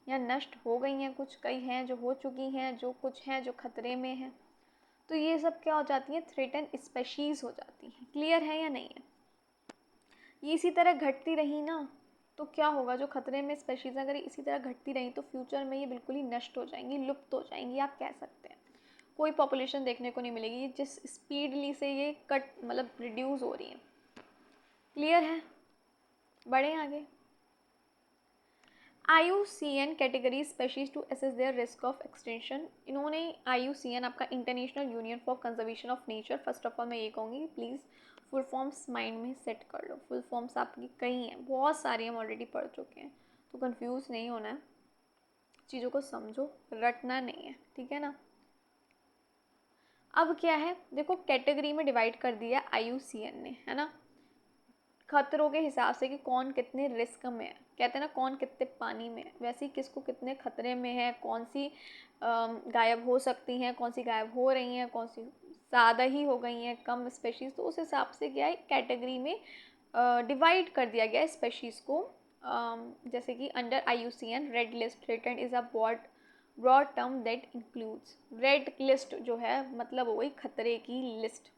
या नष्ट हो गई हैं, कुछ कई हैं जो हो चुकी हैं, जो कुछ हैं जो खतरे में हैं। तो ये सब क्या हो जाती है, थ्रेटन स्पेशीज़ हो जाती हैं। क्लियर है या नहीं है? ये इसी तरह घटती रही ना तो क्या होगा, जो खतरे में स्पेशीज़ अगर इसी तरह घटती रही तो फ्यूचर में ये बिल्कुल ही नष्ट हो जाएंगी, लुप्त हो जाएंगी, आप कह सकते हैं। कोई पॉपुलेशन देखने को नहीं मिलेगी जिस स्पीडली से ये कट मतलब रिड्यूस हो रही है। क्लियर है? बढ़े आगे। IUCN category species to assess their risk of extension. इन्होंने IUCN आपका international union for conservation of nature, first of all मैं ये कहूँगी प्लीज़ फुल फॉर्म्स माइंड में सेट कर लो। फुल फॉर्म्स आपकी कई हैं, बहुत सारी हम ऑलरेडी पढ़ चुके हैं, तो कंफ्यूज नहीं होना है, चीज़ों को समझो, रटना नहीं है, ठीक है ना। अब क्या है, देखो कैटेगरी में डिवाइड कर दिया IUCN ने, है ना, खतरों के हिसाब से कि कौन कितने रिस्क में है। कहते हैं ना कौन कितने पानी में है, वैसे ही किसको कितने खतरे में है, कौन सी गायब हो सकती हैं, कौन सी गायब हो रही हैं, कौन सी ज़्यादा ही हो गई हैं, कम स्पेशीज़। तो उस हिसाब से क्या है, कैटेगरी में डिवाइड कर दिया गया है स्पेशीज़ को। जैसे कि under IUCN red list threatened is a broad term that includes. Red list जो है मतलब हो गई खतरे की लिस्ट।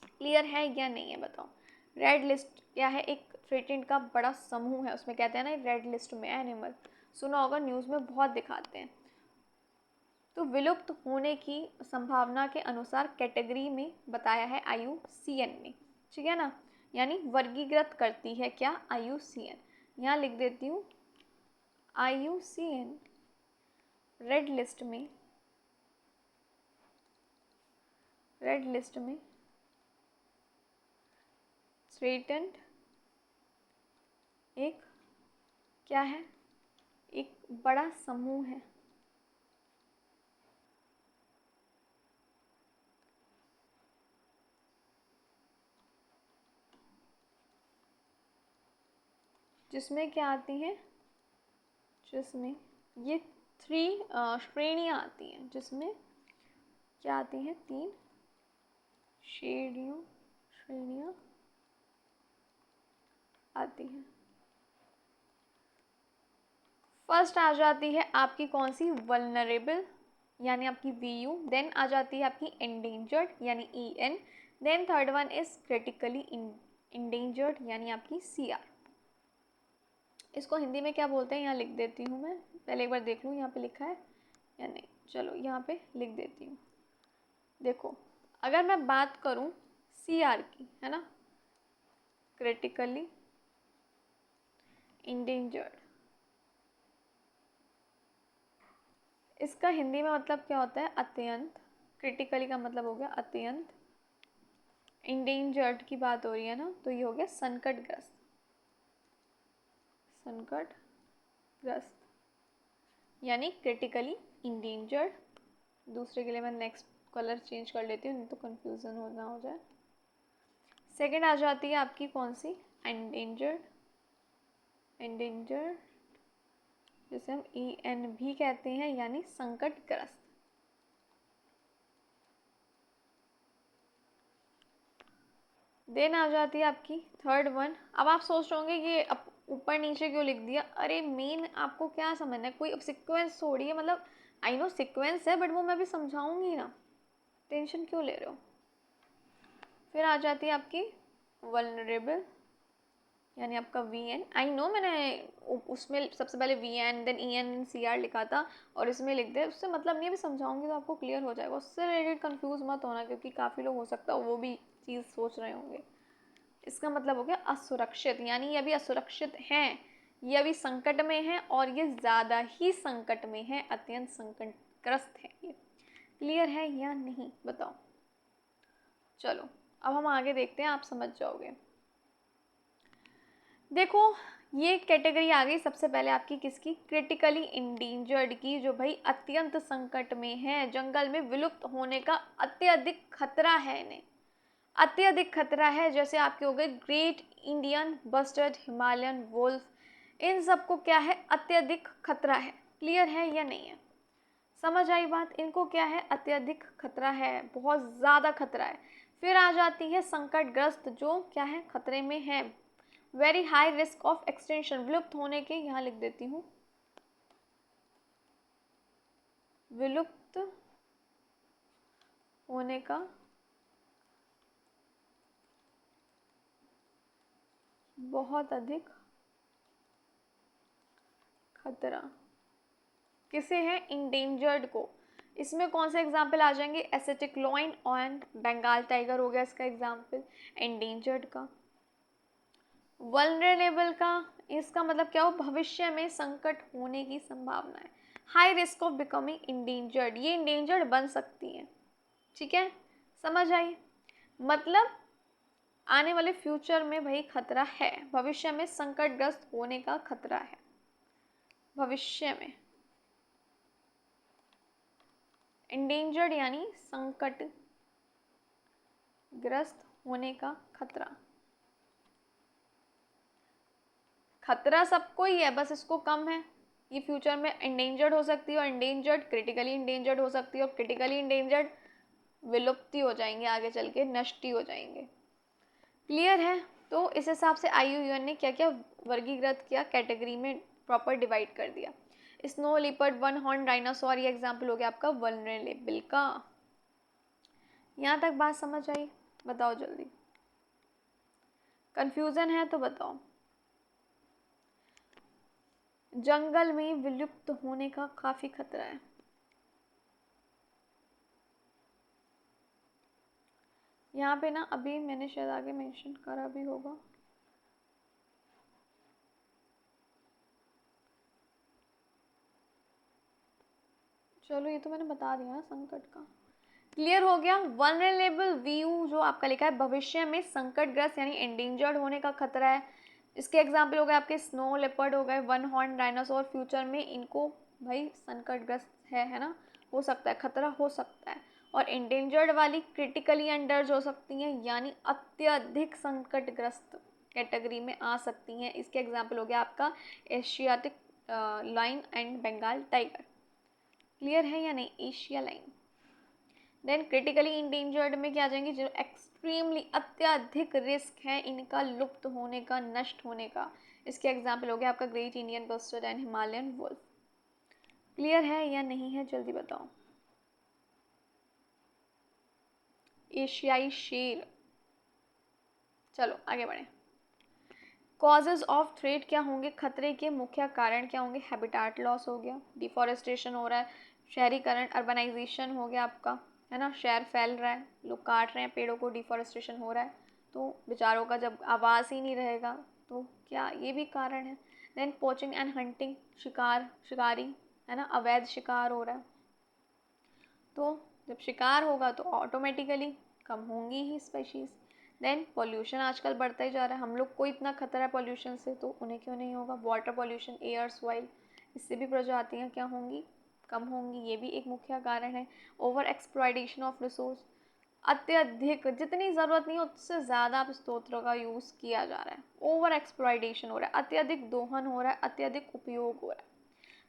क्लियर है या नहीं है बताओ। रेड लिस्ट क्या है, एक थ्रेटेंड का बड़ा समूह है, उसमें कहते हैं ना रेड लिस्ट में एनिमल, सुना होगा न्यूज़ में बहुत दिखाते हैं। तो विलुप्त होने की संभावना के अनुसार कैटेगरी में बताया है IUCN ने, ठीक है ना, यानी वर्गीकृत करती है क्या, IUCN। यहाँ लिख देती हूँ IUCN रेड लिस्ट में थ्रेटेंड एक क्या है, एक बड़ा समूह है, जिसमें क्या आती हैं, जिसमें ये 3 श्रेणियाँ आती हैं, जिसमें क्या आती हैं, 3 श्रेणियाँ आती हैं। फर्स्ट आ जाती है आपकी कौन सी, वल्नरेबल यानी आपकी VU, देन आ जाती है आपकी एंडेंजर्ड यानी EN, then third one is critically endangered यानी आपकी CR। इसको हिंदी में क्या बोलते हैं यहाँ लिख देती हूँ मैं, पहले एक बार देख लूँ यहाँ पे लिखा है या नहीं, चलो यहाँ पे लिख देती हूँ। देखो अगर मैं बात करूँ CR की, है ना, क्रिटिकली इंडेंजर्ड, इसका हिंदी में मतलब क्या होता है, अत्यंत। क्रिटिकली का मतलब हो गया अत्यंत, इंडेंजर्ड की बात हो रही है ना, तो ये हो गया संकटग्रस्त, यानी क्रिटिकली इंडेंजर्ड। दूसरे के लिए मैं नेक्स्ट कलर चेंज कर लेती हूँ, नहीं तो कंफ्यूजन हो जाए। सेकंड आ जाती है आपकी कौन सी, एंडेंजर्ड, जिसे हम EN भी कहते हैं यानी संकटग्रस्त। देन आ जाती है आपकी थर्ड वन। अब आप सोच रहे होंगे कि अब ऊपर नीचे क्यों लिख दिया, अरे मेन आपको क्या समझना है, कोई अब सीक्वेंस थोड़ी है, मतलब आई नो सीक्वेंस है बट वो मैं भी समझाऊंगी ना, टेंशन क्यों ले रहे हो। फिर आ जाती है आपकी वल्नरेबल यानी आपका VN। आई नो मैंने उसमें सबसे पहले VN देन EN CR लिखा था और इसमें लिख दे, उससे मतलब नहीं, अभी समझाऊंगी तो आपको क्लियर हो जाएगा, उससे रिलेटेड कंफ्यूज मत होना, क्योंकि काफ़ी लोग हो सकता है वो भी चीज़ सोच रहे होंगे। इसका मतलब हो गया असुरक्षित, यानी ये अभी असुरक्षित हैं, ये अभी संकट में हैं और ये ज़्यादा ही संकट में है, अत्यंत संकटग्रस्त है ये। क्लियर है या नहीं बताओ। चलो अब हम आगे देखते हैं, आप समझ जाओगे। देखो ये कैटेगरी आ गई सबसे पहले आपकी किसकी, क्रिटिकली इंडेंजर्ड की, जो भाई अत्यंत संकट में है, जंगल में विलुप्त होने का अत्यधिक खतरा है, इन्हें अत्यधिक खतरा है। जैसे आपके हो गए great Indian bustard, Himalayan wolf, इन सबको क्या है, अत्यधिक खतरा है। क्लियर है या नहीं है, समझ आई बात, इनको क्या है, अत्यधिक खतरा है, बहुत ज़्यादा खतरा है। फिर आ जाती है संकटग्रस्त, जो क्या है, खतरे में है, very high risk of extension, विलुप्त होने के, यहाँ लिख देती हूँ विलुप्त होने का बहुत अधिक खतरा किसे है? इंडेंजर्ड को। इसमें कौन से एग्जाम्पल आ जाएंगे? एसिटिक लॉइन और बंगाल टाइगर हो गया इसका एग्जाम्पल एंडेंजर्ड का। वल्नरेबल का, इसका मतलब क्या हो? भविष्य में संकट होने की संभावना है। High risk of becoming endangered, ये इंडेंजर्ड बन सकती हैं। ठीक है, समझ आई? मतलब आने वाले फ्यूचर में भाई खतरा है, भविष्य में संकटग्रस्त होने का खतरा है। भविष्य में इंडेंजर्ड यानी संकटग्रस्त होने का खतरा। खतरा सबको ही है, बस इसको कम है। ये फ्यूचर में इंडेंजर्ड हो सकती है और इंडेंजर्ड क्रिटिकली इंडेंजर्ड हो सकती है और क्रिटिकली इंडेंजर्ड विलुप्ति हो जाएंगे, आगे चल के नष्टि हो जाएंगे। क्लियर है? तो इस हिसाब से IUCN ने क्या क्या वर्गीकृत किया, कैटेगरी में प्रॉपर डिवाइड कर दिया। Snow leopard, one horn dinosaur, ये एग्जाम्पल हो गया आपका वल्नरेबल का। यहाँ तक बात समझ आई? बताओ जल्दी, कंफ्यूजन है तो बताओ। जंगल में विलुप्त होने का काफी खतरा है। यहाँ पे ना अभी मैंने शायद आगे मेंशन करा भी होगा। चलो ये तो मैंने बता दिया ना संकट का। क्लियर हो गया? वल्नरेबल व्यू जो आपका लिखा है भविष्य में संकटग्रस्त यानी एंडेंजर्ड होने का खतरा है। इसके एग्जाम्पल हो गए आपके स्नो लेपर्ड हो गए, वन हॉर्न डायनासोर। फ्यूचर में इनको भाई संकटग्रस्त है ना, हो सकता है, खतरा हो सकता है। और एंडेंजर्ड वाली क्रिटिकली एंडर्ज हो सकती हैं, यानी अत्यधिक संकटग्रस्त कैटेगरी में आ सकती हैं। इसके एग्जाम्पल हो गया आपका Asiatic lion and Bengal tiger. Clear है या नहीं? Asia lion. Then critically endangered में क्या आ जाएंगे? जो एक्सट्रीमली अत्यधिक रिस्क है इनका लुप्त होने का, नष्ट होने का। इसके एग्जाम्पल हो गया आपका great Indian bustard and Himalayan wolf. Clear है या नहीं है? जल्दी बताओ। एशियाई शेर। चलो आगे बढ़े। कॉजेज ऑफ थ्रेट क्या होंगे? खतरे के मुख्य कारण क्या होंगे? हैबिटाट लॉस हो गया, डिफॉरेस्टेशन हो रहा है, शहरीकरण अर्बनाइजेशन हो गया आपका, है ना, शहर फैल रहा है, लोग काट रहे हैं पेड़ों को, डिफॉरेस्टेशन हो रहा है, तो बेचारों का जब आवास ही नहीं रहेगा तो क्या ये भी कारण है। देन पोचिंग एंड हंटिंग, शिकारी, है ना, अवैध शिकार हो रहा है, तो जब शिकार होगा तो ऑटोमेटिकली कम होंगी ही स्पेशीज़। देन पॉल्यूशन आजकल बढ़ता ही जा रहा है, हम लोग को इतना खतरा है पॉल्यूशन से, तो उन्हें क्यों नहीं होगा। वाटर पॉल्यूशन, एयर, सॉइल, इससे भी प्रजातियाँ क्या होंगी? कम होंगी, ये भी एक मुख्य कारण है। ओवर एक्सप्लॉयटेशन ऑफ रिसोर्स, अत्यधिक, जितनी ज़रूरत नहीं उससे ज़्यादा अब स्रोतों का यूज़ किया जा रहा है। ओवर एक्सप्लॉयटेशन हो रहा है, अत्यधिक दोहन हो रहा है, अत्यधिक उपयोग हो रहा है।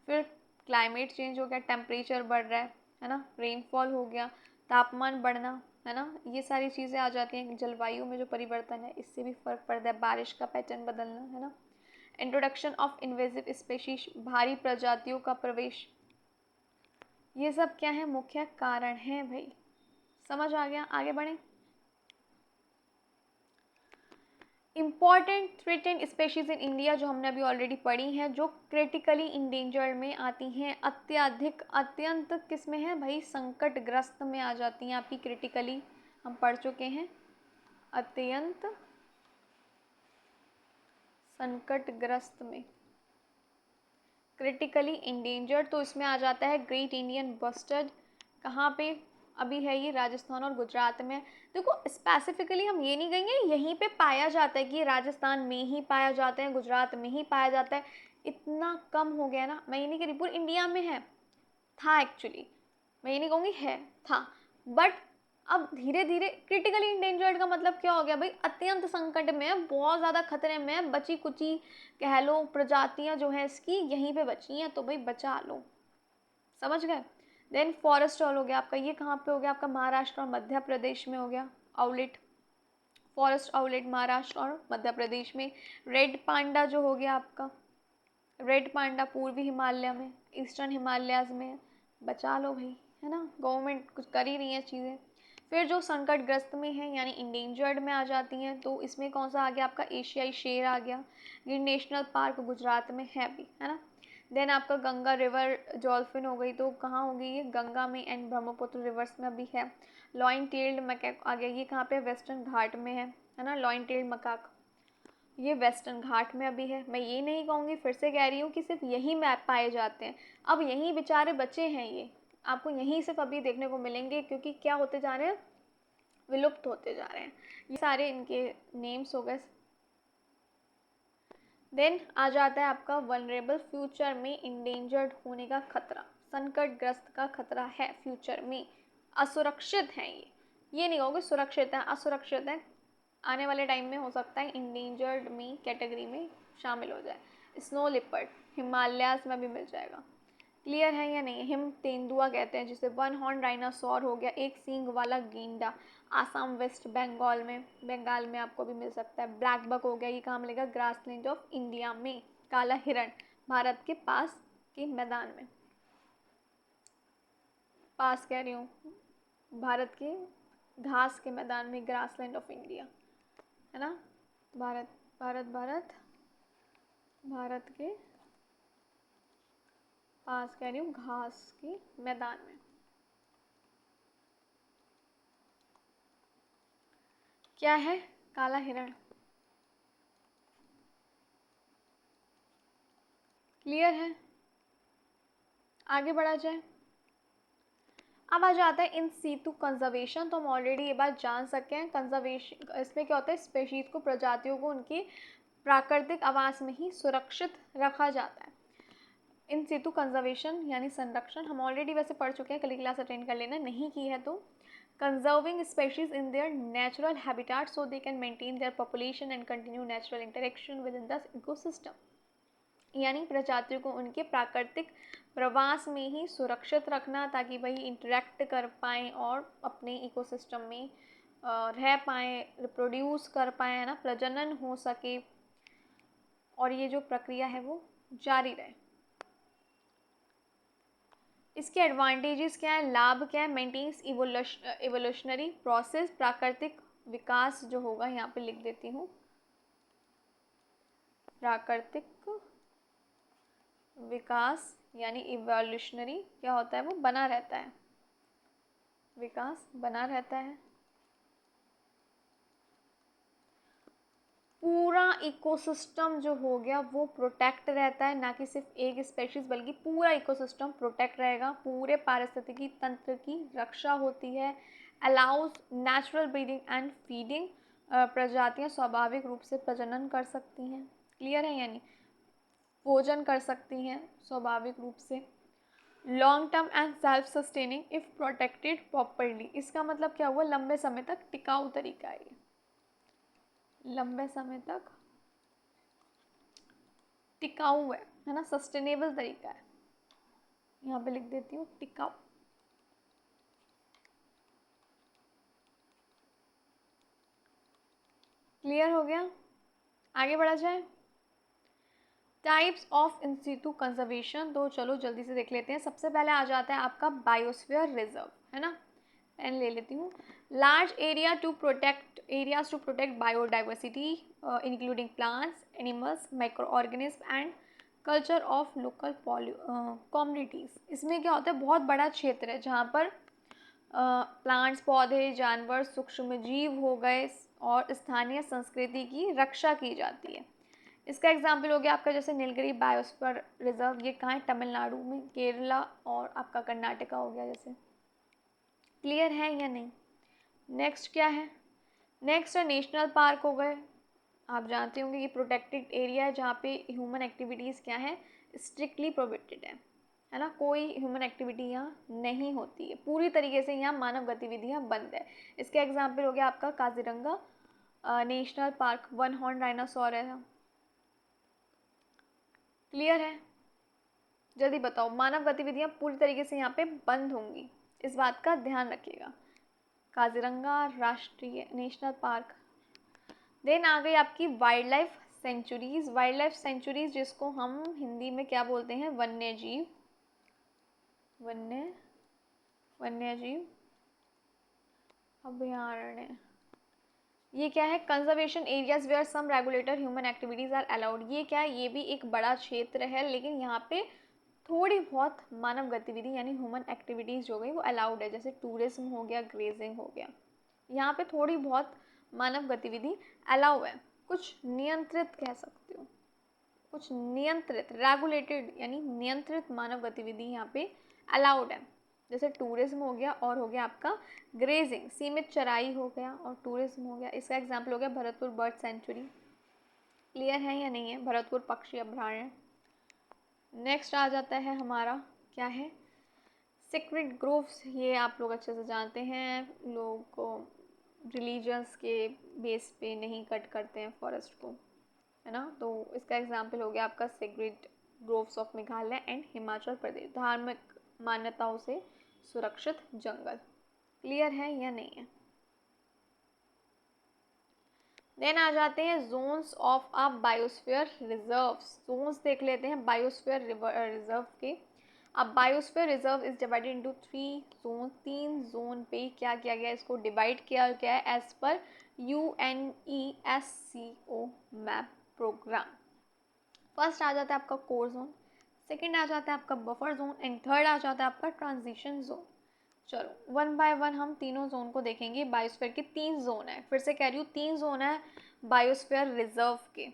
फिर क्लाइमेट चेंज हो गया, टेम्परेचर बढ़ रहा है ना, रेनफॉल हो गया, तापमान बढ़ना, है ना, ये सारी चीज़ें आ जाती हैं। जलवायु में जो परिवर्तन है इससे भी फ़र्क पड़ता है, बारिश का पैटर्न बदलना, है ना। इंट्रोडक्शन ऑफ इन्वेजिव स्पेशीज, भारी प्रजातियों का प्रवेश, ये सब क्या है? मुख्य कारण है भाई। समझ आ गया? आगे बढ़ें। Important threatened species in India जो हमने अभी ऑलरेडी पढ़ी हैं, जो क्रिटिकली इंडेंजर्ड में आती हैं, अत्यधिक, अत्यंत किस में है भाई? संकटग्रस्त में आ जाती हैं आपकी। क्रिटिकली हम पढ़ चुके हैं, अत्यंत संकटग्रस्त में, क्रिटिकली इंडेंजर्ड, तो इसमें आ जाता है ग्रेट इंडियन बस्टर्ड। कहाँ पे अभी है ये? राजस्थान और गुजरात में। देखो स्पेसिफिकली हम ये नहीं कहेंगे यहीं पे पाया जाता है कि राजस्थान में ही पाया जाता है, गुजरात में ही पाया जाता है, इतना कम हो गया ना। मैं ये नहीं कह रही पूरी इंडिया में है, था एक्चुअली, मैं ये नहीं कहूँगी है, था, बट अब धीरे धीरे क्रिटिकली इंडेंजर्ड का मतलब क्या हो गया भाई? अत्यंत संकट में है, बहुत ज़्यादा खतरे में है, बची कुची कह लो प्रजातियाँ जो हैं इसकी यहीं पे बची हैं, तो भाई बचा लो। समझ गए? देन फॉरेस्ट ऑल हो गया आपका, ये कहाँ पे हो गया आपका? महाराष्ट्र और मध्य प्रदेश में हो गया आउलेट, फॉरेस्ट आउलेट महाराष्ट्र और मध्य प्रदेश में। रेड पांडा जो हो गया आपका, रेड पांडा पूर्वी हिमालय में, ईस्टर्न हिमालयाज में, बचा लो भाई, है ना, गवर्नमेंट कुछ कर ही रही है चीज़ें। फिर जो संकटग्रस्त में है यानी इंडेंजर्ड में आ जाती हैं, तो इसमें कौन सा आ गया आपका, एशियाई शेर आ गया। गिर नेशनल पार्क गुजरात में है भी, है ना। देन आपका गंगा रिवर डॉल्फिन हो गई, तो कहाँ हो गई ये, गंगा में एंड ब्रह्मपुत्र रिवर्स में भी है। लॉइन टेल्ड मैकाक आ गया, ये कहाँ पे, वेस्टर्न घाट में है ना। लॉइन टेल्ड मकाक ये वेस्टर्न घाट में अभी है। मैं ये नहीं कहूँगी, फिर से कह रही हूँ कि सिर्फ यही मैप पाए जाते हैं। अब यहीं बेचारे बचे हैं, ये आपको यहीं सिर्फ अभी देखने को मिलेंगे, क्योंकि क्या होते जा रहे हैं, विलुप्त होते जा रहे हैं। ये सारे इनके नेम्स हो गए। देन आ जाता है आपका वनरेबल, फ्यूचर में इंडेंजर्ड होने का खतरा, संकटग्रस्त का खतरा है फ्यूचर में, असुरक्षित हैं ये नहीं कहोगे सुरक्षित है, असुरक्षित है, आने वाले टाइम में हो सकता है इंडेंजर्ड में कैटेगरी में शामिल हो जाए। स्नो लिपर्ड हिमालयाज में भी मिल जाएगा। क्लियर है या नहीं। हिम तेंदुआ कहते हैं जिसे। वन हॉर्न डायनासोर हो गया, एक सींग वाला गेंडा, आसाम वेस्ट बंगाल में आपको भी मिल सकता है। ब्लैक बक हो गया, ये कहाँ मिलेगा, ग्रासलैंड ऑफ इंडिया में। काला हिरण भारत के पास के मैदान में, पास कह रही हूँ, भारत के घास के मैदान में, ग्रासलैंड ऑफ इंडिया, है ना। भारत भारत भारत भारत के पास कह रही हूँ, घास के मैदान में। क्या है, काला हिरण। क्लियर है, आगे बढ़ा जाए। अब आ जाता है इन सीतु कंजर्वेशन, तो हम ऑलरेडी ये बात जान सके हैं। कंजर्वेशन इसमें क्या होता है, स्पेशीज को, प्रजातियों को उनकी प्राकृतिक आवास में ही सुरक्षित रखा जाता है। इन सीतु कंजर्वेशन यानी संरक्षण हम ऑलरेडी वैसे पढ़ चुके हैं, कल क्लास अटेंड कर लेना, नहीं की है तो। Conserving species in their natural habitat so they can maintain their population and continue natural interaction with in the ecosystem, यानी प्रजातियों को उनके प्राकृतिक प्रवास में ही सुरक्षित रखना, ताकि वही इंटरेक्ट कर पाएँ और अपने इकोसिस्टम में रह पाएँ, रिप्रोड्यूस कर पाएँ, है ना, प्रजनन हो सके, और ये जो प्रक्रिया है वो जारी रहे। इसके एडवांटेजेस क्या है, लाभ क्या है, मेंटेन्स इवोल्यूशनरी प्रोसेस, प्राकृतिक विकास जो होगा, यहाँ पे लिख देती हूँ, प्राकृतिक विकास यानी इवोल्यूशनरी क्या होता है, वो बना रहता है, विकास बना रहता है। पूरा इकोसिस्टम जो हो गया वो प्रोटेक्ट रहता है, ना कि सिर्फ एक स्पेशीज बल्कि पूरा इकोसिस्टम प्रोटेक्ट रहेगा, पूरे पारिस्थितिकी तंत्र की रक्षा होती है। Allows natural breeding and feeding, प्रजातियां स्वाभाविक रूप से प्रजनन कर सकती हैं। क्लियर है, यानी भोजन कर सकती हैं स्वाभाविक रूप से। Long term and self sustaining if protected properly, इसका मतलब क्या हुआ, लंबे समय तक टिकाऊ तरीका है, लंबे समय तक टिकाऊ है ना, सस्टेनेबल तरीका है। यहाँ पे लिख देती हूँ टिकाऊ। क्लियर हो गया, आगे बढ़ा जाए। Types of in situ conservation, तो चलो जल्दी से देख लेते हैं। सबसे पहले आ जाता है आपका बायोस्फीयर रिजर्व, है ना, पेन ले लेती हूँ। Large area to protect areas to protect biodiversity including plants, animals, micro organism and culture of local communities. इसमें क्या होता है, बहुत बड़ा क्षेत्र है जहाँ पर प्लांट्स, पौधे, जानवर, सूक्ष्म जीव हो गए और स्थानीय संस्कृति की रक्षा की जाती है। इसका एग्जाम्पल हो गया आपका जैसे नीलगिरी बायोस्फीयर रिजर्व, ये कहाँ है, तमिलनाडु में, केरला और आपका कर्नाटका हो गया जैसे। क्लियर है या नहीं। नेक्स्ट क्या है, नेक्स्ट है नेशनल पार्क हो गए। आप जानते होंगे ये प्रोटेक्टेड एरिया है जहाँ पे ह्यूमन एक्टिविटीज़ क्या है, स्ट्रिक्टली प्रोहिबिटेड है ना, कोई ह्यूमन एक्टिविटी यहाँ नहीं होती है, पूरी तरीके से यहाँ मानव गतिविधियाँ बंद है। इसके एग्जाम्पल हो गया आपका Kaziranga national park, one horn dinosaur है। क्लियर है, जल्दी बताओ, मानव गतिविधियाँ पूरी तरीके से यहाँ पे बंद होंगी, इस बात का ध्यान रखिएगा। काजीरंगा राष्ट्रीय नेशनल पार्क। देन आ गई आपकी wild life sanctuaries. Wild life sanctuaries जिसको हम हिंदी में क्या बोलते हैं, वन्य जीव, वन्य जीव अभयारण्य ये क्या है? Conservation areas where some regulator human activities are allowed. ये क्या है? ये भी एक बड़ा क्षेत्र है, लेकिन यहाँ पे थोड़ी बहुत मानव गतिविधि यानी ह्यूमन एक्टिविटीज़ जो गई वो अलाउड है, जैसे टूरिज्म हो गया, ग्रेजिंग हो गया। यहाँ पे थोड़ी बहुत मानव गतिविधि अलाउ है, कुछ नियंत्रित कह सकते हो, कुछ नियंत्रित, रेगुलेटेड यानी नियंत्रित मानव गतिविधि यहाँ पे अलाउड है, जैसे टूरिज्म हो गया और हो गया आपका ग्रेजिंग, सीमित चराई हो गया और टूरिज्म हो गया। इसका एग्जाम्पल हो गया भरतपुर बर्ड सेंचुरी। क्लियर है या नहीं है? भरतपुर पक्षी अभयारण्य। नेक्स्ट आ जाता है हमारा क्या है? Secret groves. ये आप लोग अच्छे से जानते हैं, लोग रिलीजन्स के बेस पे नहीं कट करते हैं फॉरेस्ट को, है ना। तो इसका एग्जाम्पल हो गया आपका secret groves of Meghalaya and Himachal Pradesh, धार्मिक मान्यताओं से सुरक्षित जंगल। क्लियर है या नहीं है? देन आ जाते हैं zones of a biosphere reserves. Zones देख लेते हैं बायोस्फीयर रिजर्व के। अब biosphere reserve is divided into 3 zone. 3 zone पे क्या किया गया? इसको डिवाइड किया गया है as per UNESCO MAB programme. First आ जाता है आपका कोर जोन, सेकंड आ जाता है आपका बफर जोन एंड थर्ड आ जाता है आपका ट्रांजिशन जोन। चलो वन बाय वन हम तीनों जोन को देखेंगे। बायोस्फीयर के 3 जोन है, फिर से कह रही हूँ 3 जोन है बायोस्फीयर रिजर्व के,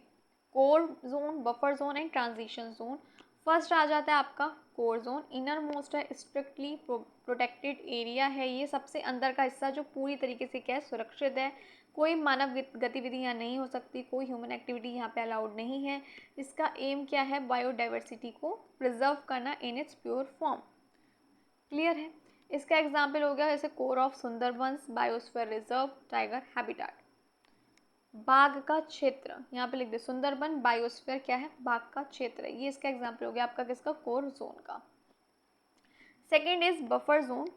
core zone, buffer zone and transition zone. First आ जाता है आपका कोर जोन, इनर मोस्ट है, स्ट्रिक्टली प्रोटेक्टेड एरिया है, ये सबसे अंदर का हिस्सा जो पूरी तरीके से क्या है? सुरक्षित है, कोई मानव गतिविधि यहाँ नहीं हो सकती, कोई ह्यूमन एक्टिविटी यहाँ पे अलाउड नहीं है। इसका एम क्या है? बायोडाइवर्सिटी को प्रिजर्व करना in its pure form. Clear है? इसका एग्जाम्पल हो गया जैसे core of Sundarbans, biosphere reserve, tiger habitat. बाघ का क्षेत्र यहाँ पे लिख दे, सुंदरबन बायोस्फीयर क्या है? बाघ का क्षेत्र है। ये इसका एग्जाम्पल हो गया आपका किसका? कोर जोन का। Second is buffer zone,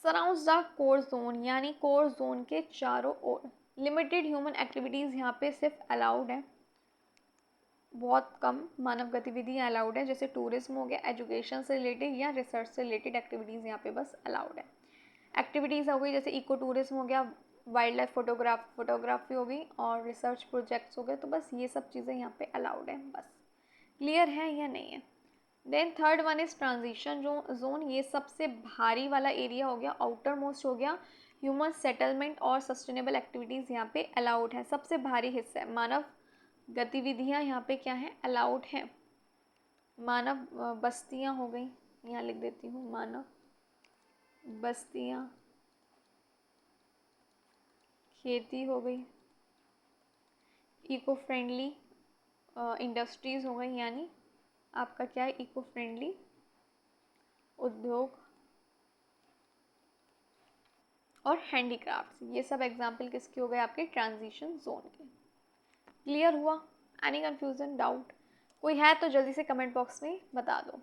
surrounds the core zone, यानी कोर जोन के चारों ओर। लिमिटेड ह्यूमन एक्टिविटीज़ यहाँ पे सिर्फ अलाउड है, बहुत कम मानव गतिविधियाँ अलाउड है, जैसे टूरिज्म हो गया, एजुकेशन से रिलेटेड या रिसर्च से रिलेटेड एक्टिविटीज़ यहाँ पे बस अलाउड है। एक्टिविटीज़ हो गई जैसे इको टूरिज्म हो गया, वाइल्ड लाइफ फोटोग्राफी हो गई और रिसर्च प्रोजेक्ट्स हो गए, तो बस ये सब चीज़ें यहाँ पे अलाउड है बस। क्लियर है या नहीं है? Then third one is transition zone, ये सबसे भारी वाला एरिया हो गया, आउटर मोस्ट हो गया, ह्यूमन सेटलमेंट और सस्टेनेबल एक्टिविटीज़ यहाँ पे अलाउड है, सबसे भारी हिस्सा है। मानव गतिविधियाँ यहाँ पे क्या है? अलाउड हैं। मानव बस्तियाँ हो गई, यहाँ लिख देती हूँ, मानव बस्तियाँ, खेती हो गई, इको फ्रेंडली इंडस्ट्रीज़ हो गई, यानी आपका क्या है? इको फ्रेंडली उद्योग और हैंडीक्राफ्ट्स। ये सब एग्जाम्पल किसके हो गए? आपके ट्रांजिशन जोन के। क्लियर हुआ? एनी कन्फ्यूजन, डाउट कोई है तो जल्दी से कमेंट बॉक्स में बता दो।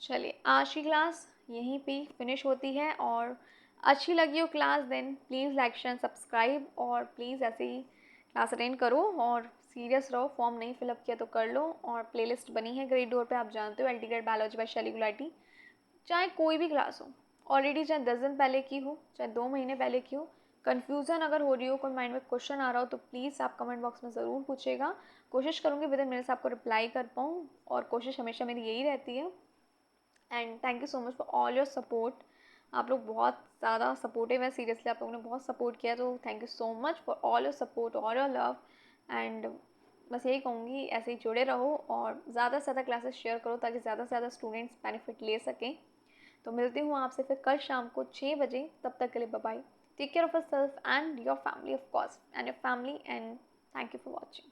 चलिए आज की क्लास यहीं पे फिनिश होती है, और अच्छी लगी हो class then please like share subscribe, और प्लीज़ ऐसे ही क्लास अटेंड करो और सीरियस रहो। फॉर्म नहीं फिलअप किया तो कर लो, और प्लेलिस्ट बनी है ग्रेड डोर पे, आप जानते हो, एल्टीग्रेड बायोलॉजी बाय शैली गुलाटी। चाहे कोई भी क्लास हो, ऑलरेडी चाहे 10 दिन पहले की हो, चाहे 2 महीने पहले की हो, कन्फ्यूज़न अगर हो रही हो, कोई माइंड में क्वेश्चन आ रहा हो, तो प्लीज़ आप कमेंट बॉक्स में ज़रूर पूछेगा। कोशिश करूँगी विद इन मिनट्स आपको रिप्लाई कर पाऊँ, और कोशिश हमेशा मेरी यही रहती है। And thank you so much for all your support. आप लोग बहुत ज़्यादा सपोर्टिव है, सीरियसली आप लोगों ने बहुत सपोर्ट किया, तो thank you so much for all your support, all your love. And बस यही कहूँगी, ऐसे ही जुड़े रहो और ज़्यादा से ज़्यादा क्लासेस शेयर करो ताकि ज़्यादा से ज़्यादा स्टूडेंट्स बेनिफिट ले सकें। तो मिलती हूँ आपसे फिर कल शाम को 6 बजे, तब तक के लिए bye bye. Take care of yourself and your family of course, and your family, and thank you for watching.